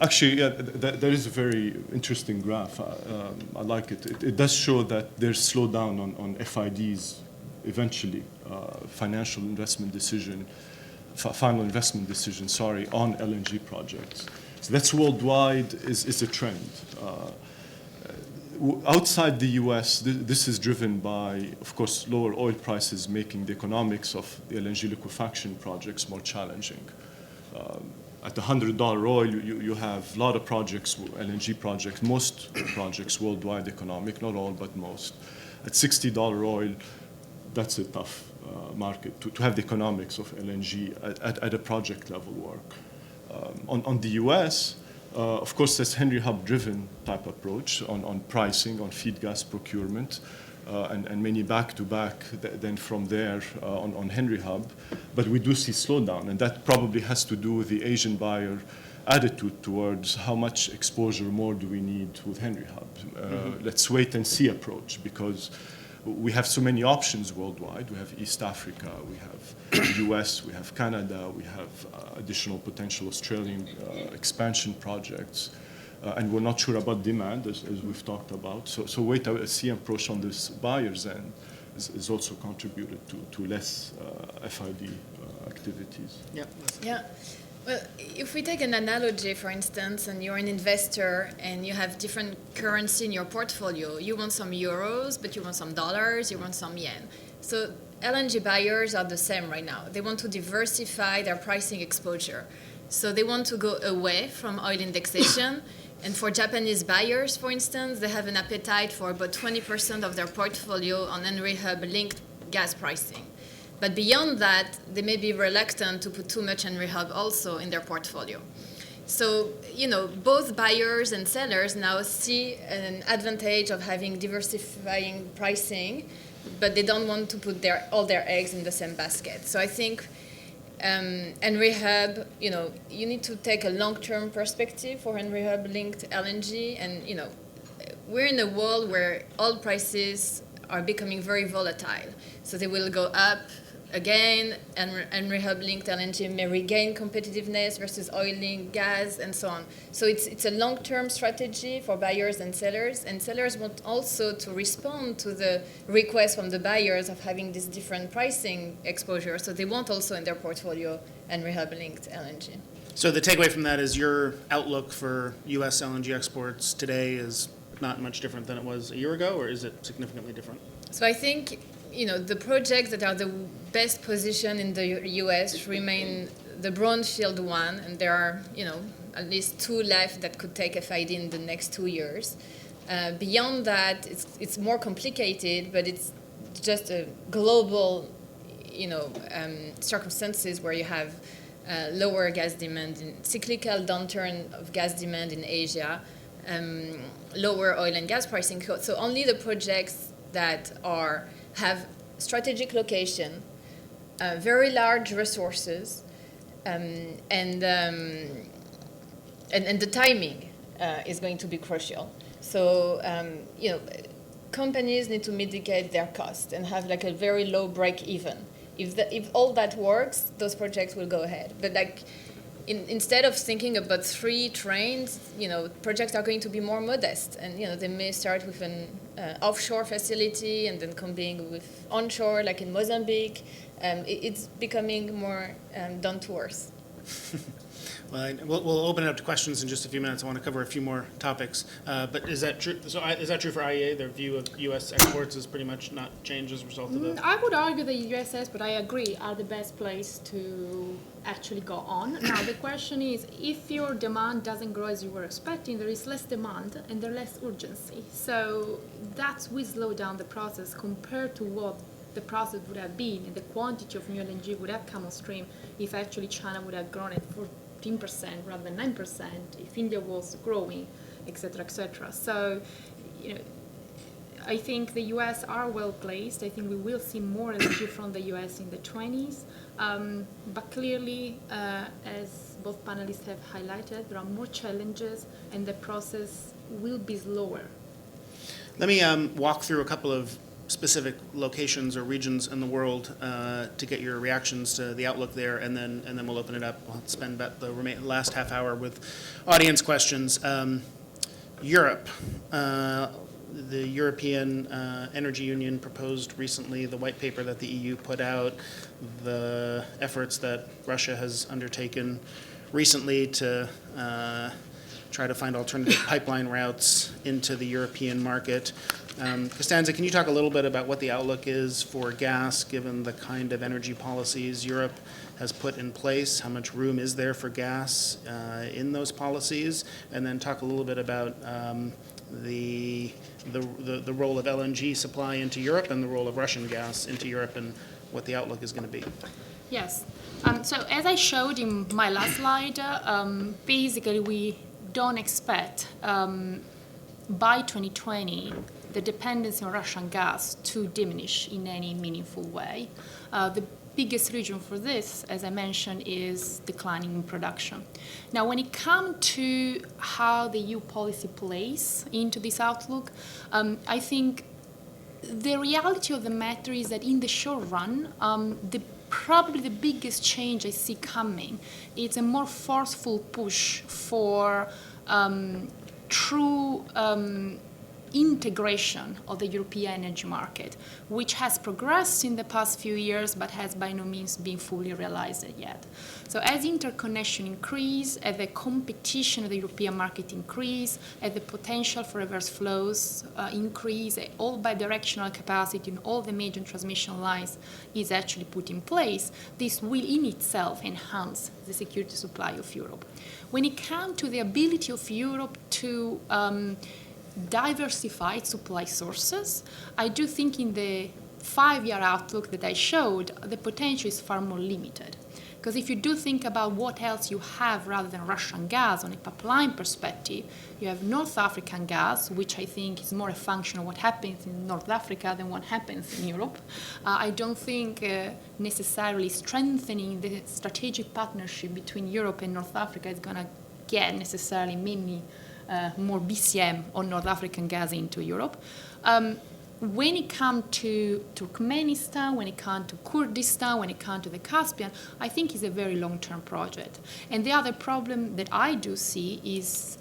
Actually, yeah, that is a very interesting graph. I like it. It does show that there's slowdown on FIDs eventually, financial investment decision, final investment decision, on LNG projects. So that's worldwide is a trend. Outside the U.S., this is driven by, of course, lower oil prices making the economics of the LNG liquefaction projects more challenging. At $100 oil, you have a lot of projects, LNG projects, most projects worldwide economic, not all, but most. At $60 oil, that's a tough market to have the economics of LNG at a project level work. On the U.S., of course, that's Henry Hub-driven type approach on pricing, on feed gas procurement, and many back-to-back then from there on Henry Hub. But we do see slowdown, and that probably has to do with the Asian buyer attitude towards how much exposure more do we need with Henry Hub. Let's wait and see approach, because we have so many options worldwide. We have East Africa, we have the US, we have Canada, we have additional potential Australian expansion projects. And we're not sure about demand, as we've talked about. So wait and see approach on this buyer's end is also contributed to less FID activities. Yeah. Yeah. Well, if we take an analogy, for instance, and you're an investor and you have different currency in your portfolio, you want some euros, but you want some dollars, you want some yen. So LNG buyers are the same right now. They want to diversify their pricing exposure. So they want to go away from oil indexation. And for Japanese buyers, for instance, they have an appetite for about 20% of their portfolio on Henry Hub-linked gas pricing. But beyond that, they may be reluctant to put too much Henry Hub also in their portfolio. So, both buyers and sellers now see an advantage of having diversifying pricing, but they don't want to put all their eggs in the same basket. So I think Henry Hub, you need to take a long-term perspective for Henry Hub-linked LNG. And, we're in a world where oil prices are becoming very volatile. So they will go up again, and Henry Hub-linked LNG may regain competitiveness versus oil-linked gas, and so on. So it's a long-term strategy for buyers and sellers want also to respond to the request from the buyers of having this different pricing exposure. So they want also in their portfolio Henry Hub-linked LNG. So the takeaway from that is your outlook for U.S. LNG exports today is not much different than it was a year ago, or is it significantly different? So I think the projects that are the best positioned in the U.S. remain the brownfield one, and there are, at least 2 left that could take FID in the next 2 years. Beyond that, it's more complicated, but it's just a global, circumstances where you have lower gas demand, cyclical downturn of gas demand in Asia, lower oil and gas pricing. So only the projects that have strategic location, very large resources, and the timing is going to be crucial. So companies need to mitigate their cost and have like a very low break even. If all that works, those projects will go ahead. But instead of thinking about 3 trains, projects are going to be more modest, and they may start with an offshore facility and then combine with onshore, like in Mozambique. It's becoming more down to earth. Well, we'll open it up to questions in just a few minutes. I want to cover a few more topics. But is that true? So is that true for IEA? Their view of U.S. exports is pretty much not changed as a result of the... I would argue the U.S., but I agree, are the best place to actually go on. Now, the question is, if your demand doesn't grow as you were expecting, there is less demand and there's less urgency. So that will slow down the process compared to what the process would have been, and the quantity of new LNG would have come on stream if actually China would have grown at 14% rather than 9%, if India was growing, etc., etc. So, I think the U.S. are well placed. I think we will see more LNG from the U.S. in the 20s. But clearly, as both panelists have highlighted, there are more challenges and the process will be slower. Let me walk through a couple of specific locations or regions in the world to get your reactions to the outlook there, and then we'll open it up. We'll spend about the last half hour with audience questions. Europe. The European Energy Union proposed recently the white paper that the EU put out, the efforts that Russia has undertaken recently to try to find alternative pipeline routes into the European market. Costanza, can you talk a little bit about what the outlook is for gas, given the kind of energy policies Europe has put in place? How much room is there for gas in those policies? And then talk a little bit about the role of LNG supply into Europe and the role of Russian gas into Europe and what the outlook is going to be. Yes. So as I showed in my last slide, basically we don't expect by 2020 the dependency on Russian gas to diminish in any meaningful way. The biggest reason for this, as I mentioned, is declining in production. Now, when it comes to how the EU policy plays into this outlook, I think the reality of the matter is that in the short run, probably the biggest change I see coming is a more forceful push for true integration of the European energy market, which has progressed in the past few years but has by no means been fully realized yet. So as interconnection increase, as the competition of the European market increase, as the potential for reverse flows increase, all bidirectional capacity in all the major transmission lines is actually put in place, this will in itself enhance the security supply of Europe. When it comes to the ability of Europe to diversified supply sources, I do think in the 5-year outlook that I showed, the potential is far more limited. Because if you do think about what else you have rather than Russian gas on a pipeline perspective, you have North African gas, which I think is more a function of what happens in North Africa than what happens in Europe. I don't think necessarily strengthening the strategic partnership between Europe and North Africa is going to get necessarily many more BCM on North African gas into Europe. When it comes to Turkmenistan, when it comes to Kurdistan, when it comes to the Caspian, I think it's a very long-term project. And the other problem that I do see is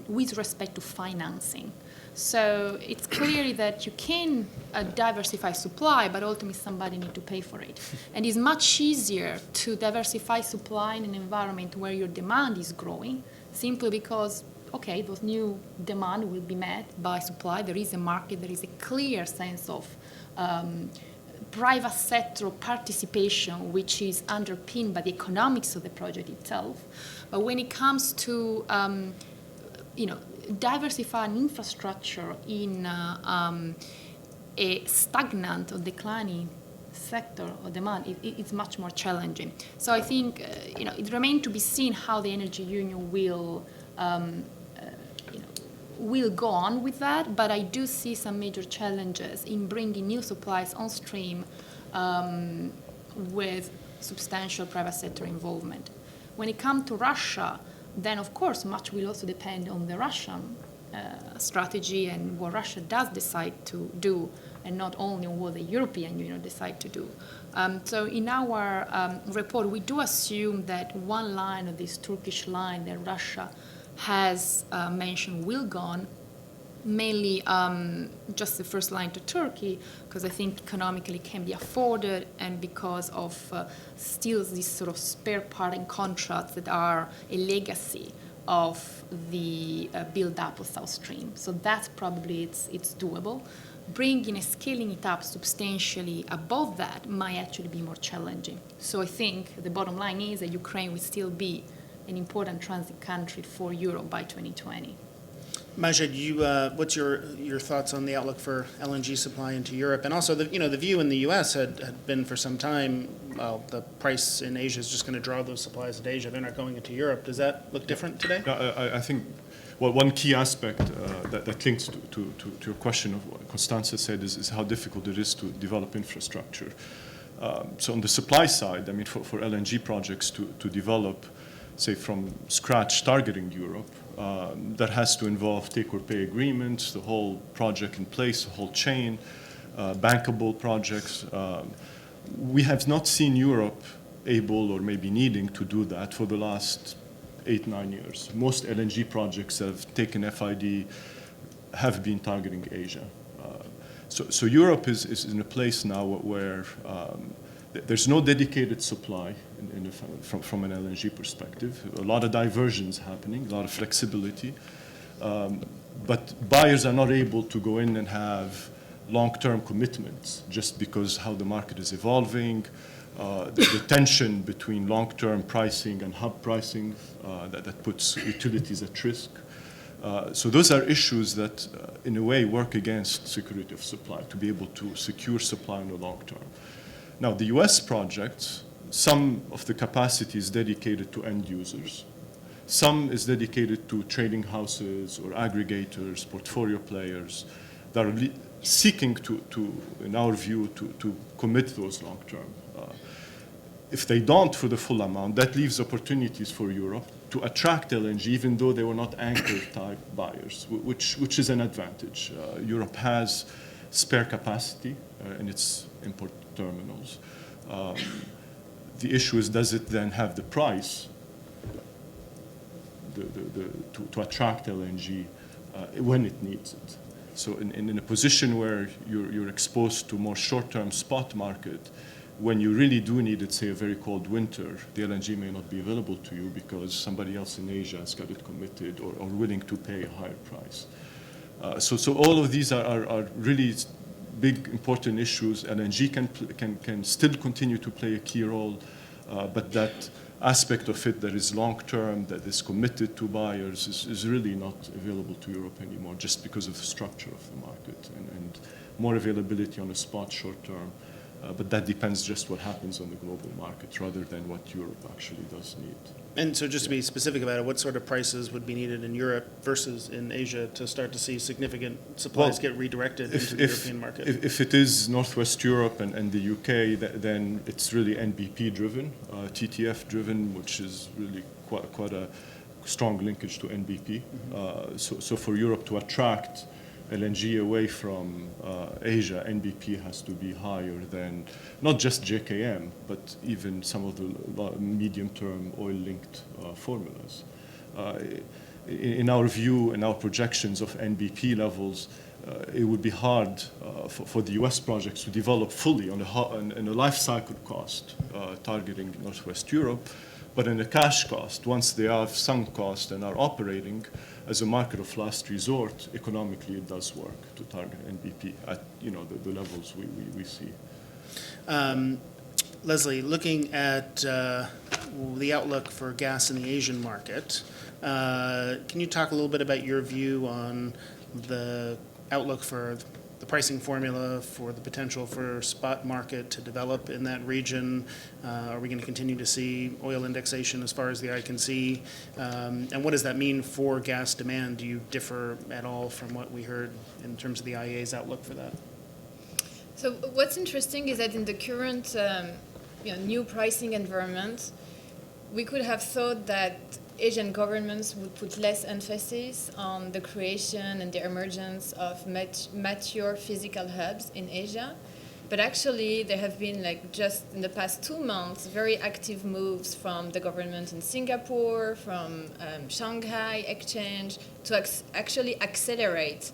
with respect to financing. So it's clear that you can diversify supply, but ultimately somebody needs to pay for it. And it's much easier to diversify supply in an environment where your demand is growing, simply because okay, those new demand will be met by supply. There is a market. There is a clear sense of private sector participation, which is underpinned by the economics of the project itself. But when it comes to diversifying infrastructure in a stagnant or declining sector of demand, it's much more challenging. So I think it remains to be seen how the Energy Union will go on with that, but I do see some major challenges in bringing new supplies on stream with substantial private sector involvement. When it comes to Russia, then of course much will also depend on the Russian strategy and what Russia does decide to do, and not only on what the European Union decide to do. So in our report, we do assume that one line of this Turkish line that Russia has mentioned will go on, mainly just the first line to Turkey, because I think economically can be afforded, and because of still these sort of spare part and contracts that are a legacy of the build-up of South Stream. So that's probably it's doable. Bringing and scaling it up substantially above that might actually be more challenging. So I think the bottom line is that Ukraine will still be an important transit country for Europe by 2020. Majed, what's your thoughts on the outlook for LNG supply into Europe? And also, the view in the U.S. had been for some time, well, the price in Asia is just going to draw those supplies into Asia. They're not going into Europe. Does that look different today? I think, well, one key aspect that links to your question of what Costanza said is how difficult it is to develop infrastructure. So on the supply side, I mean, for LNG projects to develop, say, from scratch targeting Europe, that has to involve take-or-pay agreements, the whole project in place, the whole chain, bankable projects. We have not seen Europe able or maybe needing to do that for the last 8-9 years. Most LNG projects that have taken FID have been targeting Asia. So Europe is in a place now where there's no dedicated supply from an LNG perspective. A lot of diversions happening, a lot of flexibility. But buyers are not able to go in and have long-term commitments just because how the market is evolving, the tension between long-term pricing and hub pricing that puts utilities at risk. So those are issues that, in a way, work against security of supply, to be able to secure supply in the long term. Now, the US projects, some of the capacity is dedicated to end users. Some is dedicated to trading houses or aggregators, portfolio players that are seeking to, in our view, to commit those long term. If they don't for the full amount, that leaves opportunities for Europe to attract LNG, even though they were not anchor type buyers, which is an advantage. Europe has spare capacity in its import terminals. The issue is, does it then have the price to attract LNG when it needs it? So in a position where you're exposed to more short-term spot market, when you really do need it, say a very cold winter, the LNG may not be available to you because somebody else in Asia has got it committed or willing to pay a higher price. So all of these are really big, important issues. LNG can still continue to play a key role, but that aspect of it that is long-term, that is committed to buyers, is really not available to Europe anymore, just because of the structure of the market and more availability on a spot short-term. But that depends just what happens on the global market rather than what Europe actually does need. And so just to be specific about it, what sort of prices would be needed in Europe versus in Asia to start to see significant supplies get redirected into the European market? If it is Northwest Europe and the UK, then it's really NBP driven, TTF driven, which is really quite a strong linkage to NBP. So for Europe to attract LNG away from Asia, NBP has to be higher than not just JKM, but even some of the medium-term oil-linked formulas. In our view, in our projections of NBP levels, it would be hard for the US projects to develop fully on a life cycle cost targeting Northwest Europe, but in a cash cost, once they have sunk cost and are operating as a market of last resort, economically it does work to target NBP at the levels we see. Leslie, looking at the outlook for gas in the Asian market, can you talk a little bit about your view on the outlook for the pricing formula, for the potential for spot market to develop in that region? Are we going to continue to see oil indexation as far as the eye can see? And what does that mean for gas demand? Do you differ at all from what we heard in terms of the IEA's outlook for that? So what's interesting is that in the current new pricing environment, we could have thought that Asian governments would put less emphasis on the creation and the emergence of mature physical hubs in Asia. But actually, there have been, just in the past 2 months, very active moves from the government in Singapore, from Shanghai Exchange, to actually accelerate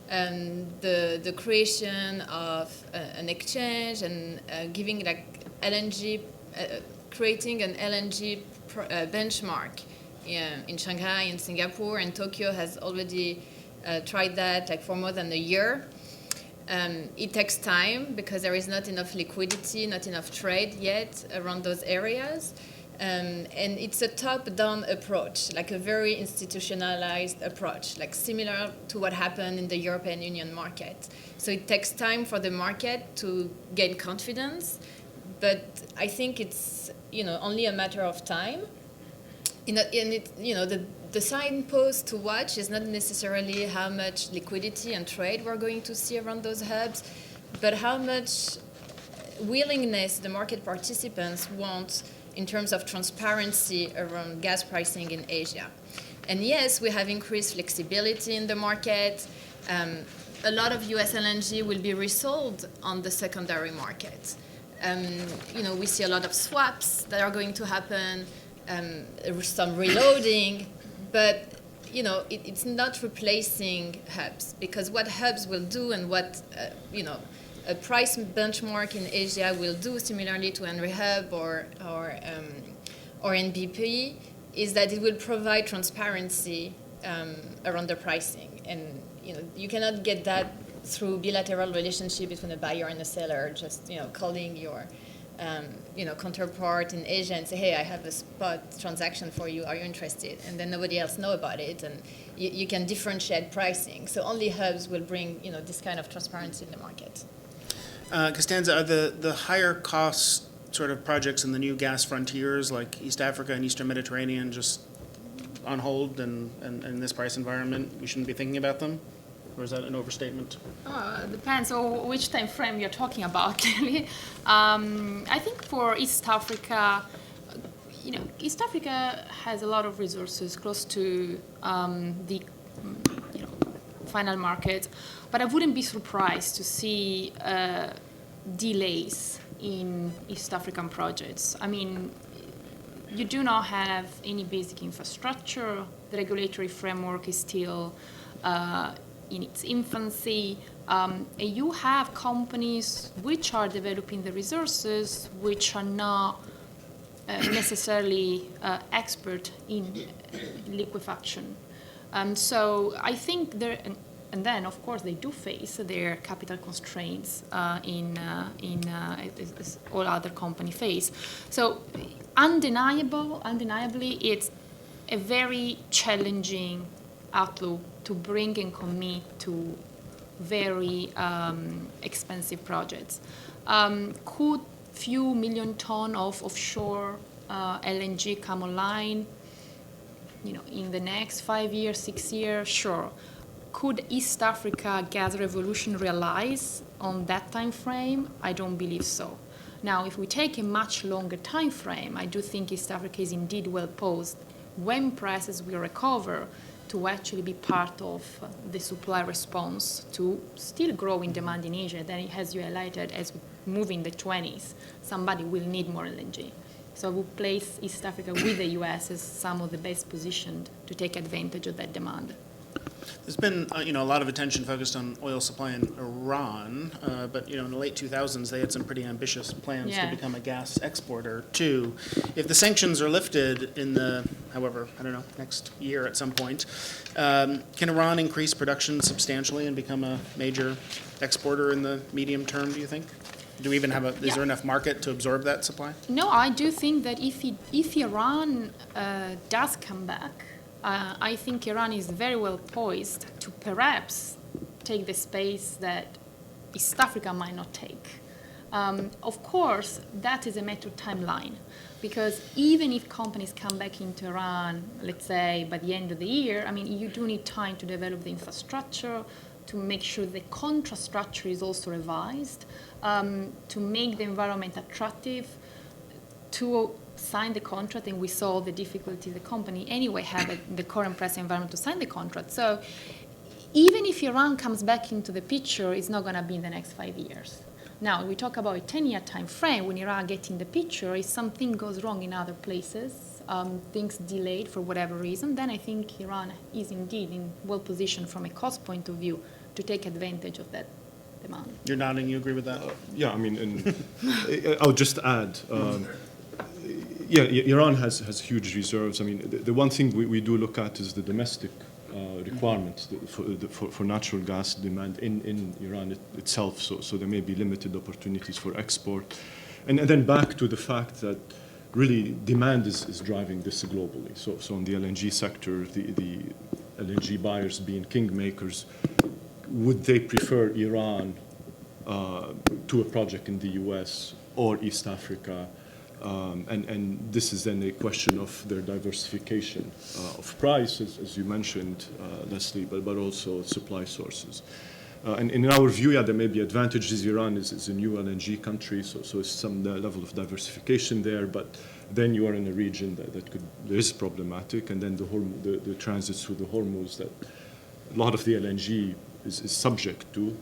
the creation of an exchange and giving LNG, creating an LNG benchmark in Shanghai, in Singapore, and Tokyo has already tried that for more than a year. It takes time because there is not enough liquidity, not enough trade yet around those areas. And it's a top-down approach, like a very institutionalized approach, like similar to what happened in the European Union market. So it takes time for the market to gain confidence, but I think it's only a matter of time. The signpost to watch is not necessarily how much liquidity and trade we're going to see around those hubs, but how much willingness the market participants want in terms of transparency around gas pricing in Asia. And yes, we have increased flexibility in the market. A lot of US LNG will be resold on the secondary market. We see a lot of swaps that are going to happen, some reloading, but it's not replacing hubs, because what hubs will do and what a price benchmark in Asia will do, similarly to Henry Hub or NBP, is that it will provide transparency around the pricing. And you cannot get that through bilateral relationship between a buyer and a seller, just calling your counterpart in Asia and say, hey, I have a spot transaction for you, are you interested? And then nobody else know about it, and you can differentiate pricing. So only hubs will bring this kind of transparency in the market. Costanza, are the higher cost sort of projects in the new gas frontiers like East Africa and Eastern Mediterranean just on hold, and in this price environment we shouldn't be thinking about them? Or is that an overstatement? Depends on which time frame you're talking about, clearly. I think for East Africa, East Africa has a lot of resources close to the final market, but I wouldn't be surprised to see delays in East African projects. I mean, you do not have any basic infrastructure. The regulatory framework is still in its infancy. You have companies which are developing the resources which are not necessarily expert in liquefaction. So I think and then of course they do face their capital constraints as all other companies face. So undeniably, it's a very challenging outlook to bring and commit to very expensive projects. Could few million ton of offshore LNG come online, in the next 5 years, 6 years? Sure. Could East Africa gas revolution realize on that time frame? I don't believe so. Now, if we take a much longer time frame, I do think East Africa is indeed well posed when prices will recover to actually be part of the supply response to still growing demand in Asia. Then, as you highlighted, as we move in the 20s, somebody will need more LNG. So I would place East Africa with the US as some of the best positioned to take advantage of that demand. There's been a lot of attention focused on oil supply in Iran, but in the late 2000s they had some pretty ambitious plans to become a gas exporter too. If the sanctions are lifted in the, however, next year at some point, can Iran increase production substantially and become a major exporter in the medium term, do you think? Do we even have is there enough market to absorb that supply? No, I do think that if Iran does come back, I think Iran is very well poised to perhaps take the space that East Africa might not take. Of course, that is a matter of timeline, because even if companies come back into Iran, let's say by the end of the year, you do need time to develop the infrastructure, to make sure the contract structure is also revised, to make the environment attractive, to sign the contract, and we saw the difficulty the company anyway had at the current price environment to sign the contract. So even if Iran comes back into the picture, it's not going to be in the next 5 years. Now, we talk about a 10-year time frame. When Iran gets in the picture, if something goes wrong in other places, things delayed for whatever reason, then I think Iran is indeed well positioned from a cost point of view to take advantage of that demand. You're nodding, you agree with that? Yeah, I'll just add, Iran has huge reserves. The one thing we do look at is the domestic requirements for natural gas demand in Iran itself. So there may be limited opportunities for export. And then back to the fact that really demand is driving this globally. So in the LNG sector, the LNG buyers being kingmakers, would they prefer Iran to a project in the US or East Africa? And this is then a question of their diversification of price, as you mentioned, Leslie, but also supply sources. And in our view, yeah, there may be advantages. Iran is a new LNG country, so it's some level of diversification there, but then you are in a region that is problematic, and then the transits through the Hormuz that a lot of the LNG is subject to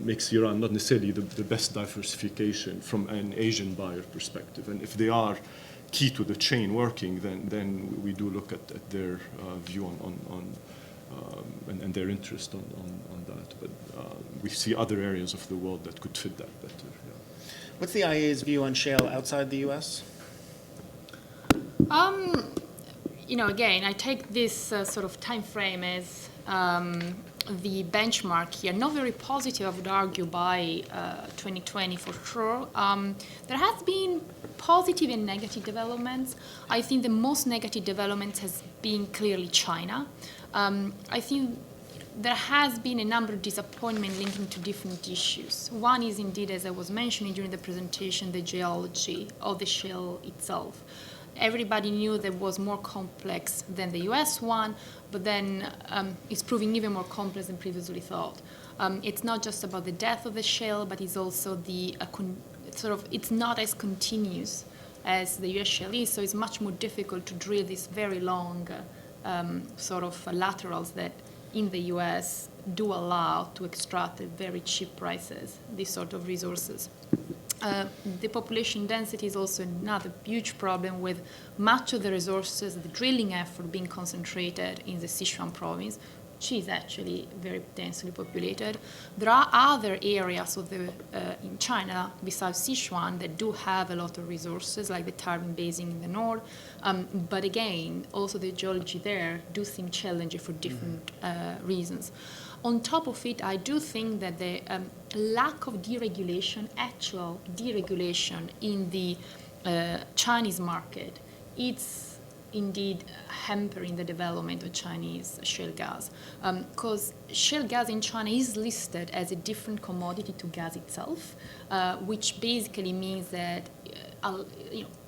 makes Iran not necessarily the best diversification from an Asian buyer perspective. And if they are key to the chain working, then we do look at their view on and their interest on that. But we see other areas of the world that could fit that better. Yeah. What's the IEA's view on shale outside the U.S.? Again, I take this sort of time frame as the benchmark here. Not very positive, I would argue, by 2020 for sure. There has been positive and negative developments. I think the most negative development has been clearly China. I think there has been a number of disappointments linking to different issues. One is indeed, as I was mentioning during the presentation, the geology of the shale itself. Everybody knew that it was more complex than the US one, but then it's proving even more complex than previously thought. It's not just about the depth of the shale, but it's also the it's not as continuous as the US shale is, so it's much more difficult to drill these very long laterals that in the US do allow to extract at very cheap prices these sort of resources. The population density is also another huge problem, with much of the resources, the drilling effort being concentrated in the Sichuan province, which is actually very densely populated. There are other areas of in China besides Sichuan that do have a lot of resources, like the Tarim Basin in the north. But again, also the geology there do seem challenging for different reasons. On top of it, I do think that the lack of deregulation, actual deregulation in the Chinese market, it's indeed hampering the development of Chinese shale gas. Because shale gas in China is listed as a different commodity to gas itself, which basically means that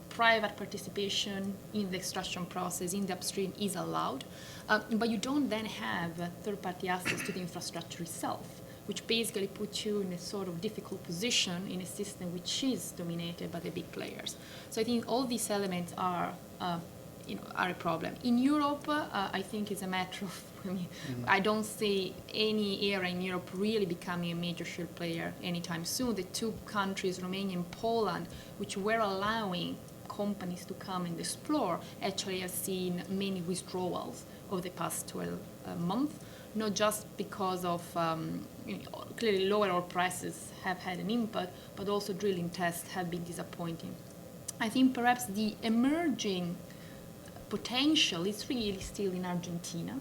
private participation in the extraction process, in the upstream, is allowed. But you don't then have third-party access to the infrastructure itself, which basically puts you in a sort of difficult position in a system which is dominated by the big players. So I think all these elements are a problem. In Europe, I think it's a matter of, I don't see any area in Europe really becoming a major shale player anytime soon. The two countries, Romania and Poland, which were allowing companies to come and explore, actually have seen many withdrawals over the past 12 months, not just because of clearly lower oil prices have had an impact, but also drilling tests have been disappointing. I think perhaps the emerging potential is really still in Argentina.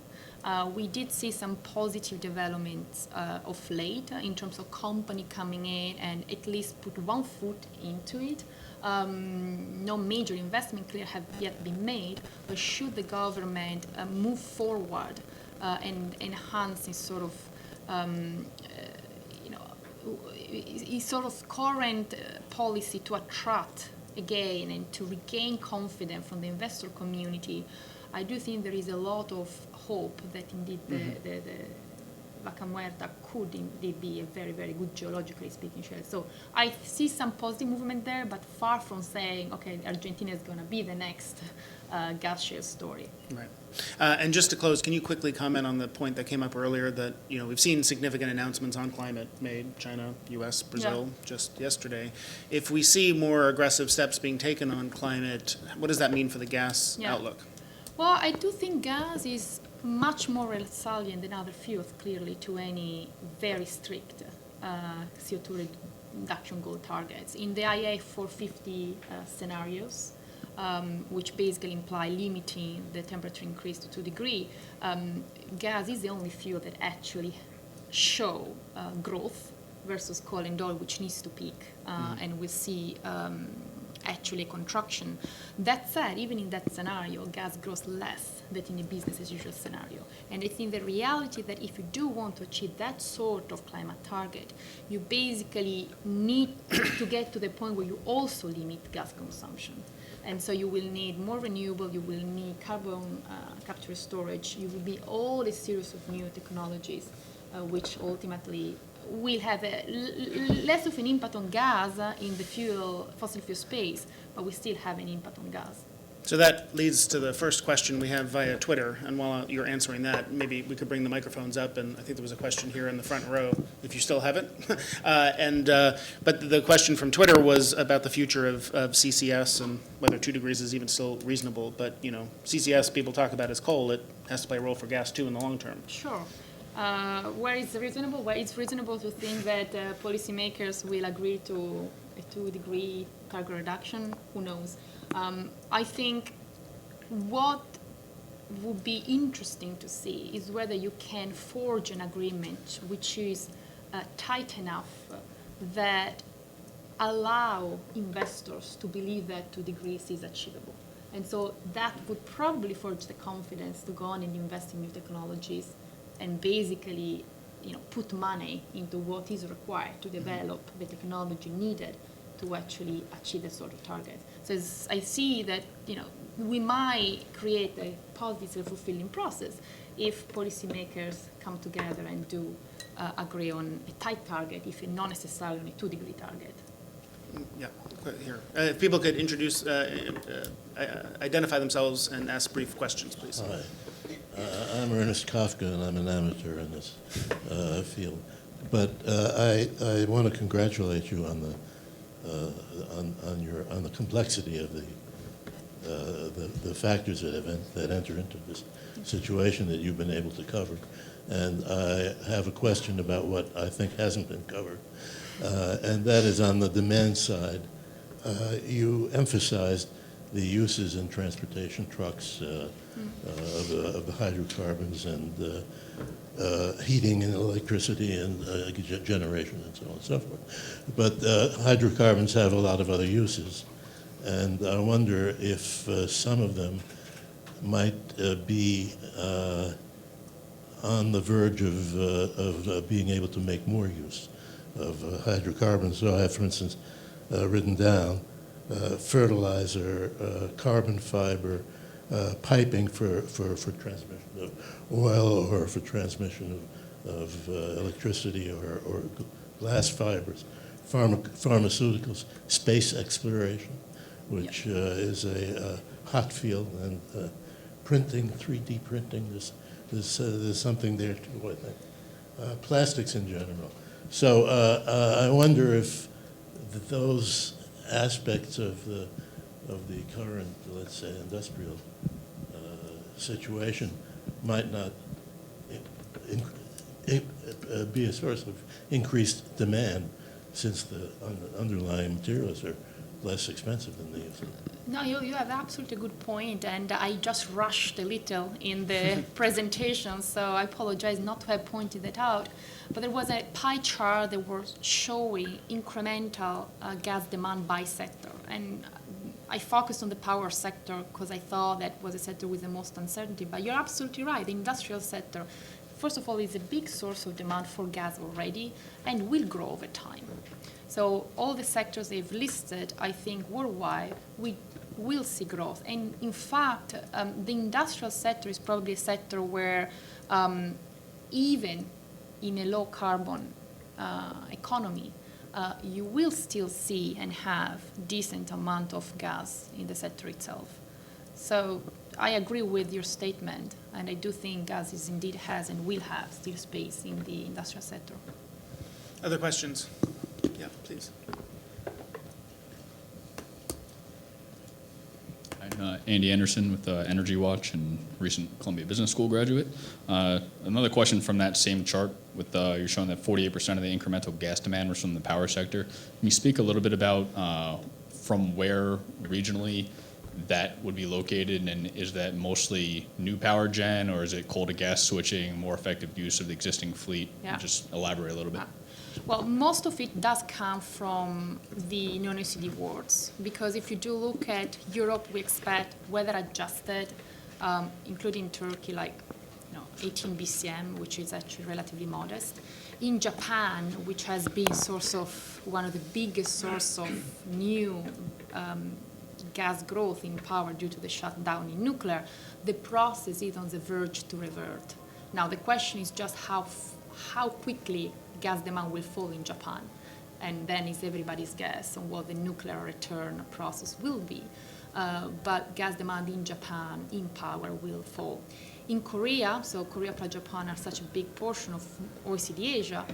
We did see some positive developments of late in terms of company coming in and at least put one foot into it. No major investment clearly have yet been made, but should the government move forward and enhance its sort of current policy to attract again and to regain confidence from the investor community, I do think there is a lot of hope that indeed the Vaca Muerta could indeed be a very, very good geologically speaking shale. So I see some positive movement there, but far from saying, okay, Argentina is going to be the next gas shale story. Right. And just to close, can you quickly comment on the point that came up earlier that, we've seen significant announcements on climate made, China, US, Brazil, just yesterday. If we see more aggressive steps being taken on climate, what does that mean for the gas outlook? Well, I do think gas is much more resilient than other fuels, clearly, to any very strict CO2 reduction goal targets. In the IEA 450 scenarios, which basically imply limiting the temperature increase to 2 degrees, gas is the only fuel that actually show growth versus coal and oil, which needs to peak. And we'll see actually a contraction. That said, even in that scenario, gas grows less than in a business as usual scenario. And I think the reality that if you do want to achieve that sort of climate target, you basically need to get to the point where you also limit gas consumption. And so you will need more renewable, you will need carbon capture storage, you will need all a series of new technologies which ultimately will have less of an impact on gas in the fossil fuel space, but we still have an impact on gas. So that leads to the first question we have via Twitter, and while you're answering that, maybe we could bring the microphones up, and I think there was a question here in the front row, if you still have it. But the question from Twitter was about the future of CCS and whether 2 degrees is even still reasonable. But, you know, CCS people talk about as coal, it has to play a role for gas too in the long term. Sure. Where it's reasonable? Well, it's reasonable to think that policymakers will agree to a 2-degree target reduction. Who knows? I think what would be interesting to see is whether you can forge an agreement which is tight enough that allow investors to believe that 2 degrees is achievable. And so that would probably forge the confidence to go on and invest in new technologies and basically, you know, put money into what is required to develop the technology needed to actually achieve that sort of target. So I see that, you know, we might create a positive, fulfilling process if policymakers come together and do agree on a tight target, if not necessarily on a 2-degree target. Yeah, here. If people could introduce, identify themselves and ask brief questions, please. Hi. I'm Ernest Kafka, and I'm an amateur in this field. But I want to congratulate you on the complexity of the factors that enter into this situation that you've been able to cover. And I have a question about what I think hasn't been covered, and that is on the demand side. You emphasized the uses in transportation trucks of the hydrocarbons and heating and electricity and generation and so on and so forth. But hydrocarbons have a lot of other uses, and I wonder if some of them might be on the verge of being able to make more use of hydrocarbons. So I have, for instance, written down fertilizer, carbon fiber, piping for transmission of oil or for transmission of electricity or glass fibers, pharmaceuticals, space exploration, which is a hot field, and printing, 3D printing, there's something there too, I think. Plastics in general. So I wonder if those aspects of the current, let's say, industrial situation might not be a source of increased demand, since the underlying materials are less expensive than they used to be. No, you have absolutely good point, and I just rushed a little in the presentation, so I apologize not to have pointed that out. But there was a pie chart that was showing incremental gas demand by sector, and I focused on the power sector because I thought that was a sector with the most uncertainty. But you're absolutely right. The industrial sector, first of all, is a big source of demand for gas already and will grow over time. So all the sectors they've listed, I think worldwide, we will see growth. And in fact, the industrial sector is probably a sector where even in a low carbon economy, you will still see and have decent amount of gas in the sector itself. So I agree with your statement, and I do think gas is indeed has and will have still space in the industrial sector. Other questions? Yeah, please. I'm Andy Anderson with Energy Watch and recent Columbia Business School graduate. Another question from that same chart with you're showing that 48% of the incremental gas demand was from the power sector. Can you speak a little bit about from where regionally that would be located, and is that mostly new power gen, or is it coal to gas switching, more effective use of the existing fleet? Yeah. Just elaborate a little bit. Well, most of it does come from the non-OECD worlds, because if you do look at Europe, we expect weather adjusted, including Turkey, like 18 BCM, which is actually relatively modest. In Japan, which has been one of the biggest source of new gas growth in power due to the shutdown in nuclear, the process is on the verge to revert. Now, the question is just how quickly gas demand will fall in Japan. And then it's everybody's guess on what the nuclear return process will be. But gas demand in Japan, in power, will fall. In Korea, so Korea plus Japan are such a big portion of OECD Asia,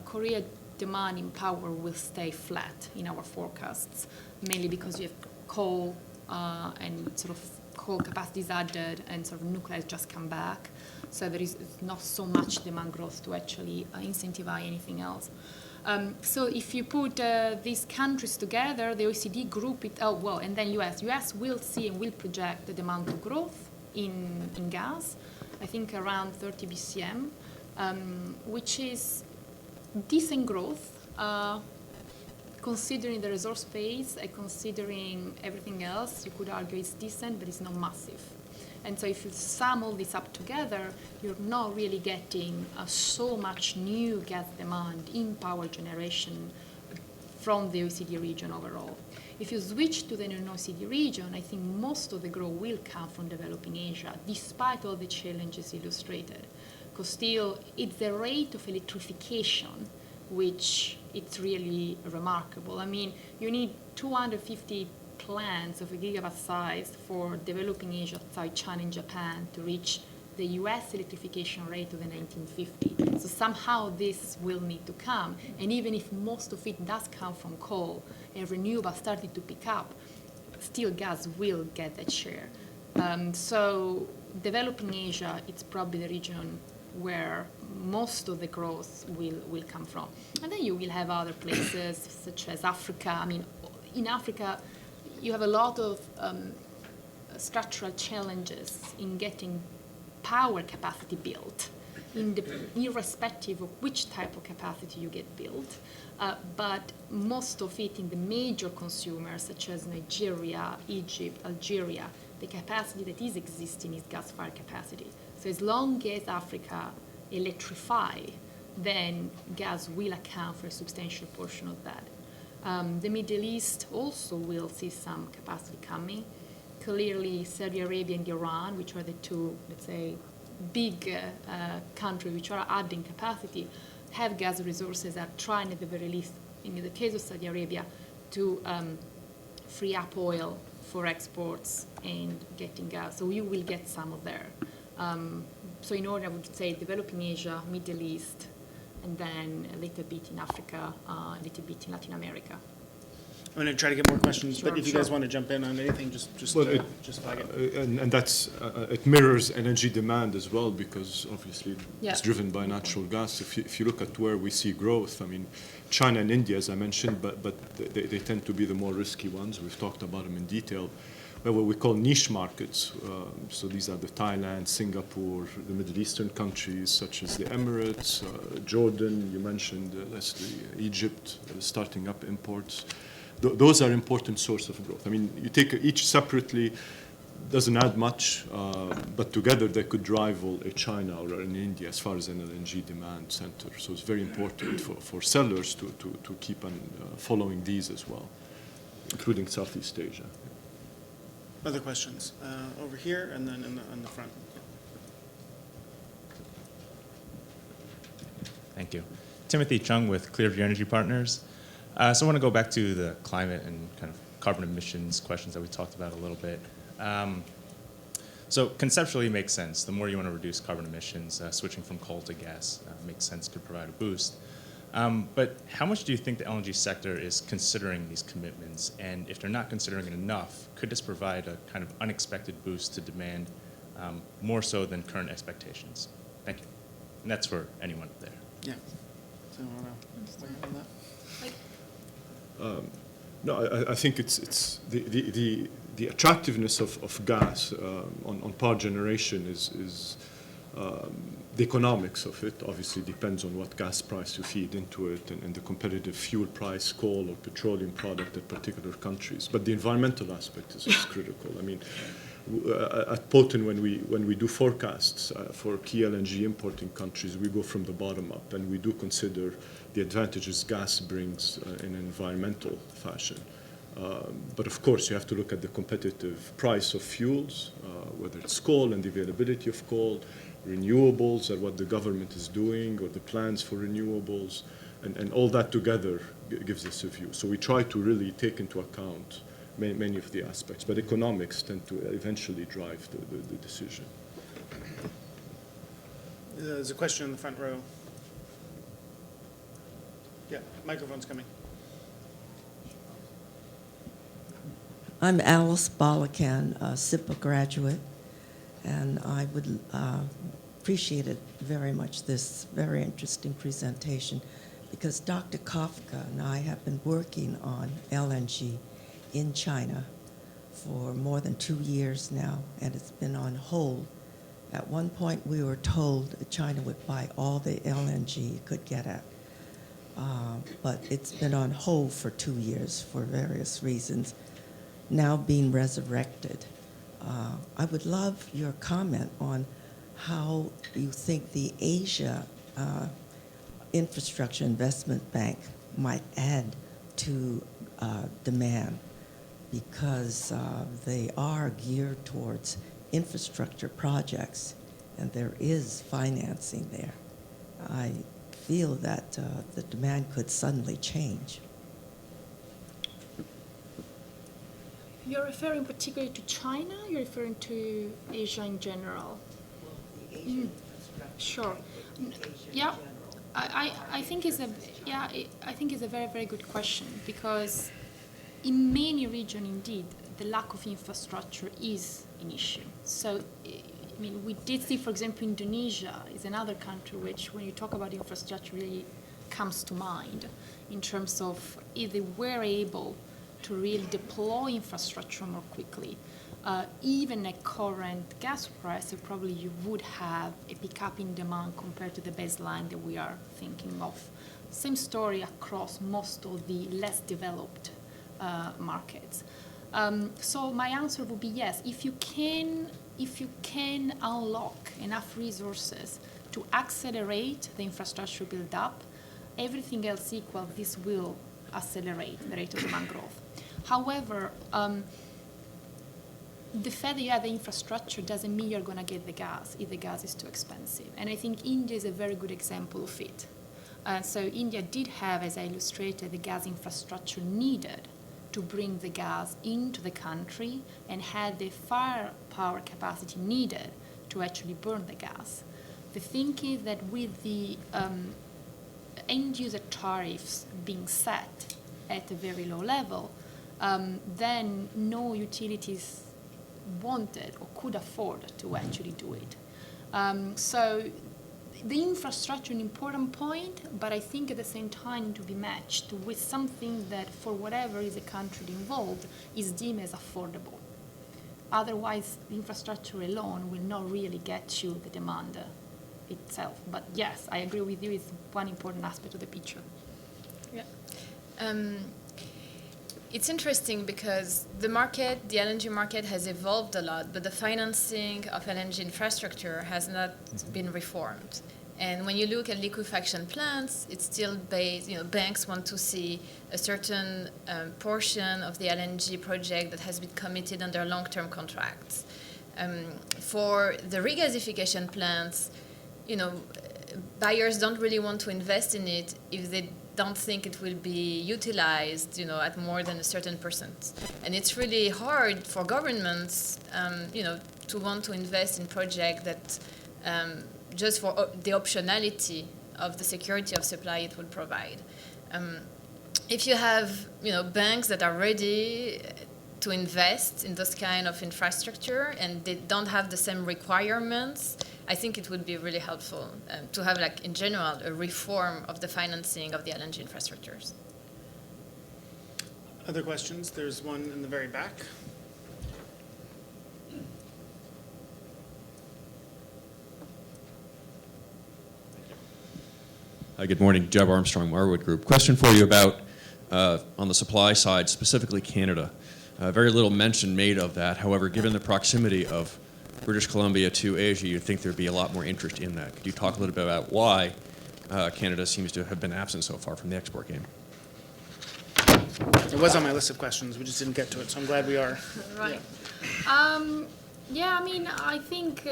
Korea demand in power will stay flat in our forecasts, mainly because you have coal and sort of coal capacity is added and sort of nuclear has just come back. So there is not so much demand growth to actually incentivize anything else. So if you put these countries together, the OECD group it, and then US. US will see and will project the demand to growth in gas, I think around 30 BCM, which is decent growth, considering the resource base and considering everything else. You could argue it's decent, but it's not massive. And so if you sum all this up together, you're not really getting so much new gas demand in power generation from the OECD region overall. If you switch to the non-OECD region, I think most of the growth will come from developing Asia, despite all the challenges illustrated. Because still, it's the rate of electrification which it's really remarkable. I mean, you need 250 plants of a gigawatt size for developing Asia outside China and Japan to reach the US electrification rate of the 1950. So somehow this will need to come. And even if most of it does come from coal and renewable started to pick up, still gas will get that share. So developing Asia, it's probably the region where most of the growth will come from. And then you will have other places such as Africa. I mean, in Africa, you have a lot of structural challenges in getting power capacity built, irrespective of which type of capacity you get built. But most of it in the major consumers, such as Nigeria, Egypt, Algeria, the capacity that is existing is gas-fired capacity. So as long as Africa electrify, then gas will account for a substantial portion of that. The Middle East also will see some capacity coming. Clearly, Saudi Arabia and Iran, which are the two, let's say, big countries which are adding capacity, have gas resources, are trying at the very least, in the case of Saudi Arabia, to free up oil for exports and getting gas. So you will get some of there. So in order, I would say, developing Asia, Middle East, and then a little bit in Africa, a little bit in Latin America. I'm going to try to get more questions, Sure, but if you guys want to jump in on anything, just flag it. And that's it mirrors energy demand as well, because obviously Yeah. it's driven by natural gas. If you look at where we see growth, I mean, China and India, as I mentioned, but they tend to be the more risky ones. We've talked about them in detail. Well, what we call niche markets. So these are the Thailand, Singapore, the Middle Eastern countries such as the Emirates, Jordan. You mentioned Leslie, Egypt, starting up imports. Those are important source of growth. I mean, you take each separately, doesn't add much, but together they could rival a China or an India as far as an LNG demand center. So it's very important for sellers to keep on following these as well, including Southeast Asia. Other questions? Over here and then in the front. Thank you. Timothy Chung with Clearview Energy Partners. So I want to go back to the climate and kind of carbon emissions questions that we talked about a little bit. So conceptually it makes sense. The more you want to reduce carbon emissions, switching from coal to gas makes sense, could provide a boost. But how much do you think the LNG sector is considering these commitments? And if they're not considering it enough, could this provide a kind of unexpected boost to demand more so than current expectations? Thank you. And that's for anyone there. Yeah. So I want to weigh in on that. No, I think it's the attractiveness of gas on power generation is The economics of it obviously depends on what gas price you feed into it and the competitive fuel price, coal or petroleum product at particular countries. But the environmental aspect is critical. I mean, at Poten, when we do forecasts for key LNG importing countries, we go from the bottom up, and we do consider the advantages gas brings in an environmental fashion. But of course, you have to look at the competitive price of fuels, whether it's coal and the availability of coal, renewables and what the government is doing, or the plans for renewables, and all that together gives us a view. So we try to really take into account many of the aspects, but economics tend to eventually drive the decision. There's a question in the front row. Yeah, microphone's coming. I'm Alice Balakan, a SIPA graduate, and I would appreciate it very much, this very interesting presentation, because Dr. Kafka and I have been working on LNG in China for more than 2 years now, and it's been on hold. At one point, we were told that China would buy all the LNG it could get at, but it's been on hold for 2 years for various reasons, now being resurrected. I would love your comment on how you think the Asia Infrastructure Investment Bank might add to demand, because they are geared towards infrastructure projects, and there is financing there. I feel that the demand could suddenly change. You're referring particularly to China? You're referring to Asia in general? Sure. Yeah, I think it's a very, very good question, because in many regions, indeed, the lack of infrastructure is an issue. So, I mean, we did see, for example, Indonesia is another country which, when you talk about infrastructure, really comes to mind in terms of if they were able to really deploy infrastructure more quickly. Even at current gas price, probably you would have a pickup in demand compared to the baseline that we are thinking of. Same story across most of the less developed markets. So my answer would be yes. If you can unlock enough resources to accelerate the infrastructure build-up, everything else equal, this will accelerate the rate of demand growth. However, the fact that you have the infrastructure doesn't mean you're going to get the gas if the gas is too expensive. And I think India is a very good example of it. So India did have, as I illustrated, the gas infrastructure needed to bring the gas into the country and had the firepower capacity needed to actually burn the gas. The thing is that with the end-user tariffs being set at a very low level, then no utilities wanted or could afford to actually do it. So the infrastructure is an important point, but I think at the same time to be matched with something that, for whatever is a country involved, is deemed as affordable. Otherwise, the infrastructure alone will not really get you the demand itself. But yes, I agree with you, it's one important aspect of the picture. Yeah. It's interesting because the market, the LNG market has evolved a lot, but the financing of LNG infrastructure has not been reformed. And when you look at liquefaction plants, it's still based, banks want to see a certain portion of the LNG project that has been committed under long-term contracts. For the regasification plants, buyers don't really want to invest in it if they don't think it will be utilized, at more than a certain percent. And it's really hard for governments, to want to invest in projects that just for the optionality of the security of supply it will provide. If you have, banks that are ready to invest in this kind of infrastructure and they don't have the same requirements, I think it would be really helpful to have, in general, a reform of the financing of the LNG infrastructures. Other questions? There's one in the very back. Hi, good morning. Jeb Armstrong, Marwood Group. Question for you about, on the supply side, specifically Canada. Very little mention made of that. However, given the proximity of British Columbia to Asia, you'd think there'd be a lot more interest in that. Could you talk a little bit about why Canada seems to have been absent so far from the export game? It was on my list of questions. We just didn't get to it, so I'm glad we are. Right. Yeah, I mean, I think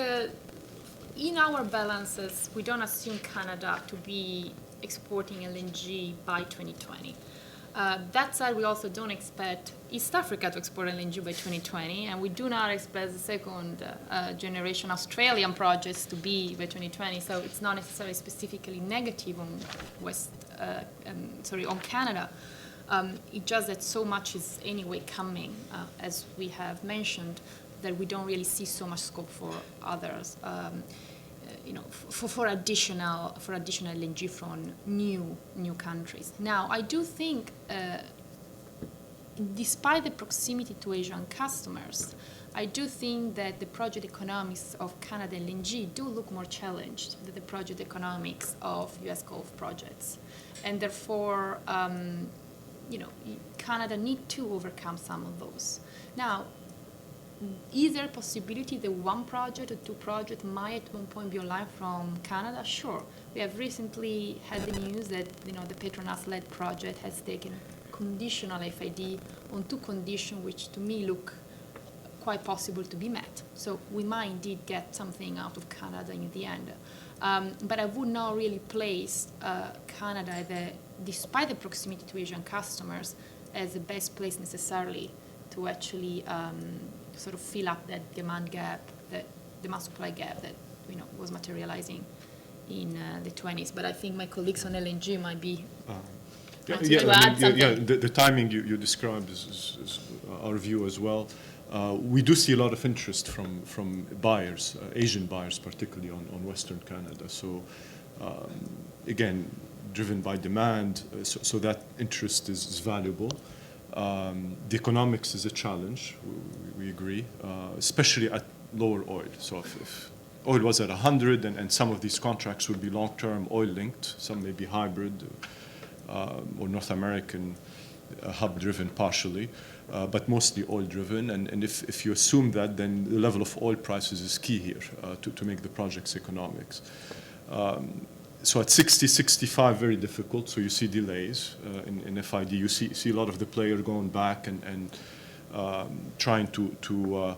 in our balances, we don't assume Canada to be exporting LNG by 2020. That said, we also don't expect East Africa to export LNG by 2020, and we do not expect the second generation Australian projects to be by 2020. So it's not necessarily specifically negative on on Canada. It's just that so much is anyway coming, as we have mentioned, that we don't really see so much scope for others. For additional LNG from new countries. Now, I do think, despite the proximity to Asian customers, I do think that the project economics of Canada LNG do look more challenged than the project economics of U.S. Gulf projects, and therefore, Canada need to overcome some of those. Now, is there a possibility that one project or two projects might at one point be online from Canada? Sure. We have recently had the news that the Petronas-led project has taken conditional FID on two conditions which to me look quite possible to be met. So we might indeed get something out of Canada in the end. But I would not really place Canada, despite the proximity to Asian customers, as the best place necessarily to actually sort of fill up that demand gap, that demand supply gap that was materializing in the 20s. But I think my colleagues on LNG might be to add something. Yeah, the timing you described is our view as well. We do see a lot of interest from buyers, Asian buyers particularly on Western Canada. So again, driven by demand, so that interest is valuable. The economics is a challenge, we agree, especially at lower oil. So if oil was at 100 and some of these contracts would be long-term oil-linked, some may be hybrid or North American hub-driven partially, but mostly oil-driven. And if you assume that, then the level of oil prices is key here to make the project's economics. So at 60, 65, very difficult. So you see delays in FID. You see a lot of the players going back and trying to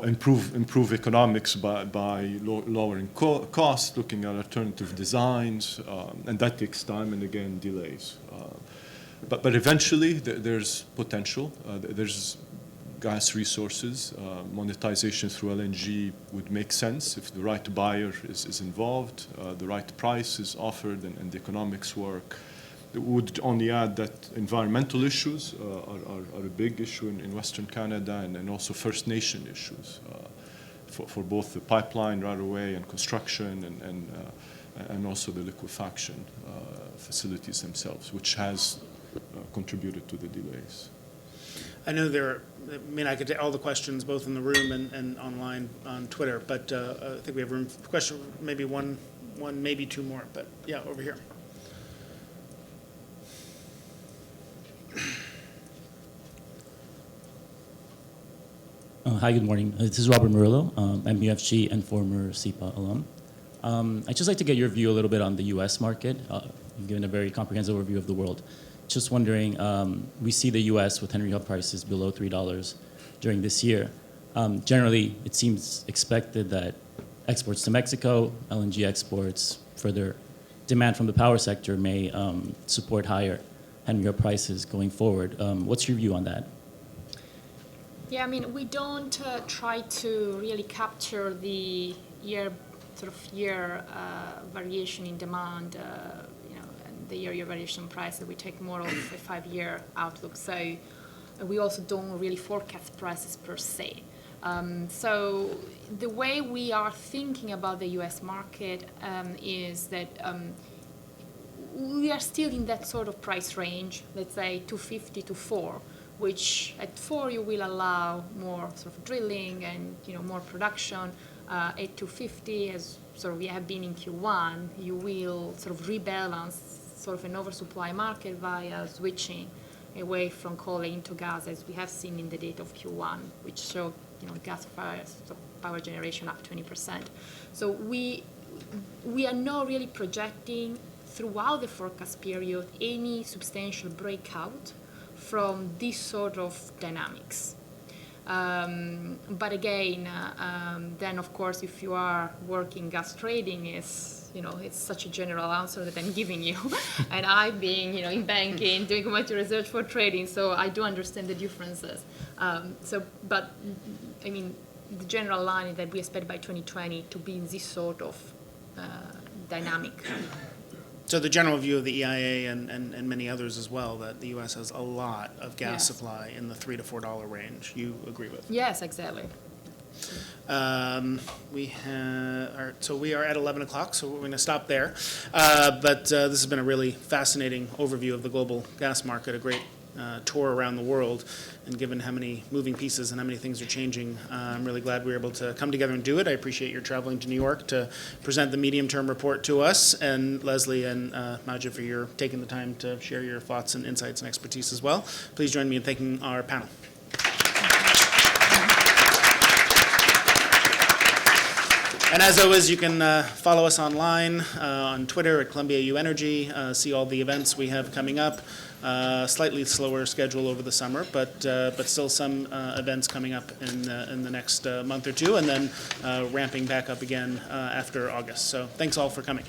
improve economics by lowering costs, looking at alternative designs, and that takes time and again delays. But eventually there's potential. There's gas resources. Monetization through LNG would make sense if the right buyer is involved, the right price is offered, and the economics work. It would only add that environmental issues are a big issue in Western Canada, and also First Nation issues for both the pipeline right away and construction and also the liquefaction facilities themselves, which has contributed to the delays. I know I could take all the questions both in the room and online on Twitter, but I think we have room for question, maybe one, maybe two more, but yeah, over here. Hi, good morning. This is Robert Murillo, MUFG and former SEPA alum. I'd just like to get your view a little bit on the U.S. market. You've given a very comprehensive overview of the world. Just wondering, we see the U.S. with Henry Hub prices below $3 during this year. Generally, it seems expected that exports to Mexico, LNG exports, further demand from the power sector may support higher Henry Hub prices going forward. What's your view on that? Yeah, I mean, we don't try to really capture the year variation in demand, and the year variation price. That we take more of a 5-year outlook. So we also don't really forecast prices per se. So the way we are thinking about the U.S. market is that we are still in that sort of price range, let's say 250 to 4, which at 4 you will allow more sort of drilling and more production. at 250, as sort of we have been in Q1, you will sort of rebalance sort of an oversupply market via switching away from coal into gas, as we have seen in the data of Q1, which showed gas power generation up 20%. So we are not really projecting throughout the forecast period any substantial breakout from this sort of dynamics. But again, then of course, if you are working gas trading, it's such a general answer that I'm giving you. And I've been, in banking, doing commodity research for trading, so I do understand the differences. But I mean, the general line is that we expect by 2020 to be in this sort of dynamic. So the general view of the EIA and many others as well, that the U.S. has a lot of gas Yes. supply in the $3 to $4 range. You agree with? Yes, exactly. So we are at 11 o'clock, so we're going to stop there. But this has been a really fascinating overview of the global gas market, a great tour around the world. And given how many moving pieces and how many things are changing, I'm really glad we were able to come together and do it. I appreciate your traveling to New York to present the medium-term report to us, and Leslie and Majed for your taking the time to share your thoughts and insights and expertise as well. Please join me in thanking our panel. And as always, you can follow us online on Twitter at Columbia U Energy, see all the events we have coming up. Slightly slower schedule over the summer, but still some events coming up in the next month or two, and then ramping back up again after August. So thanks all for coming.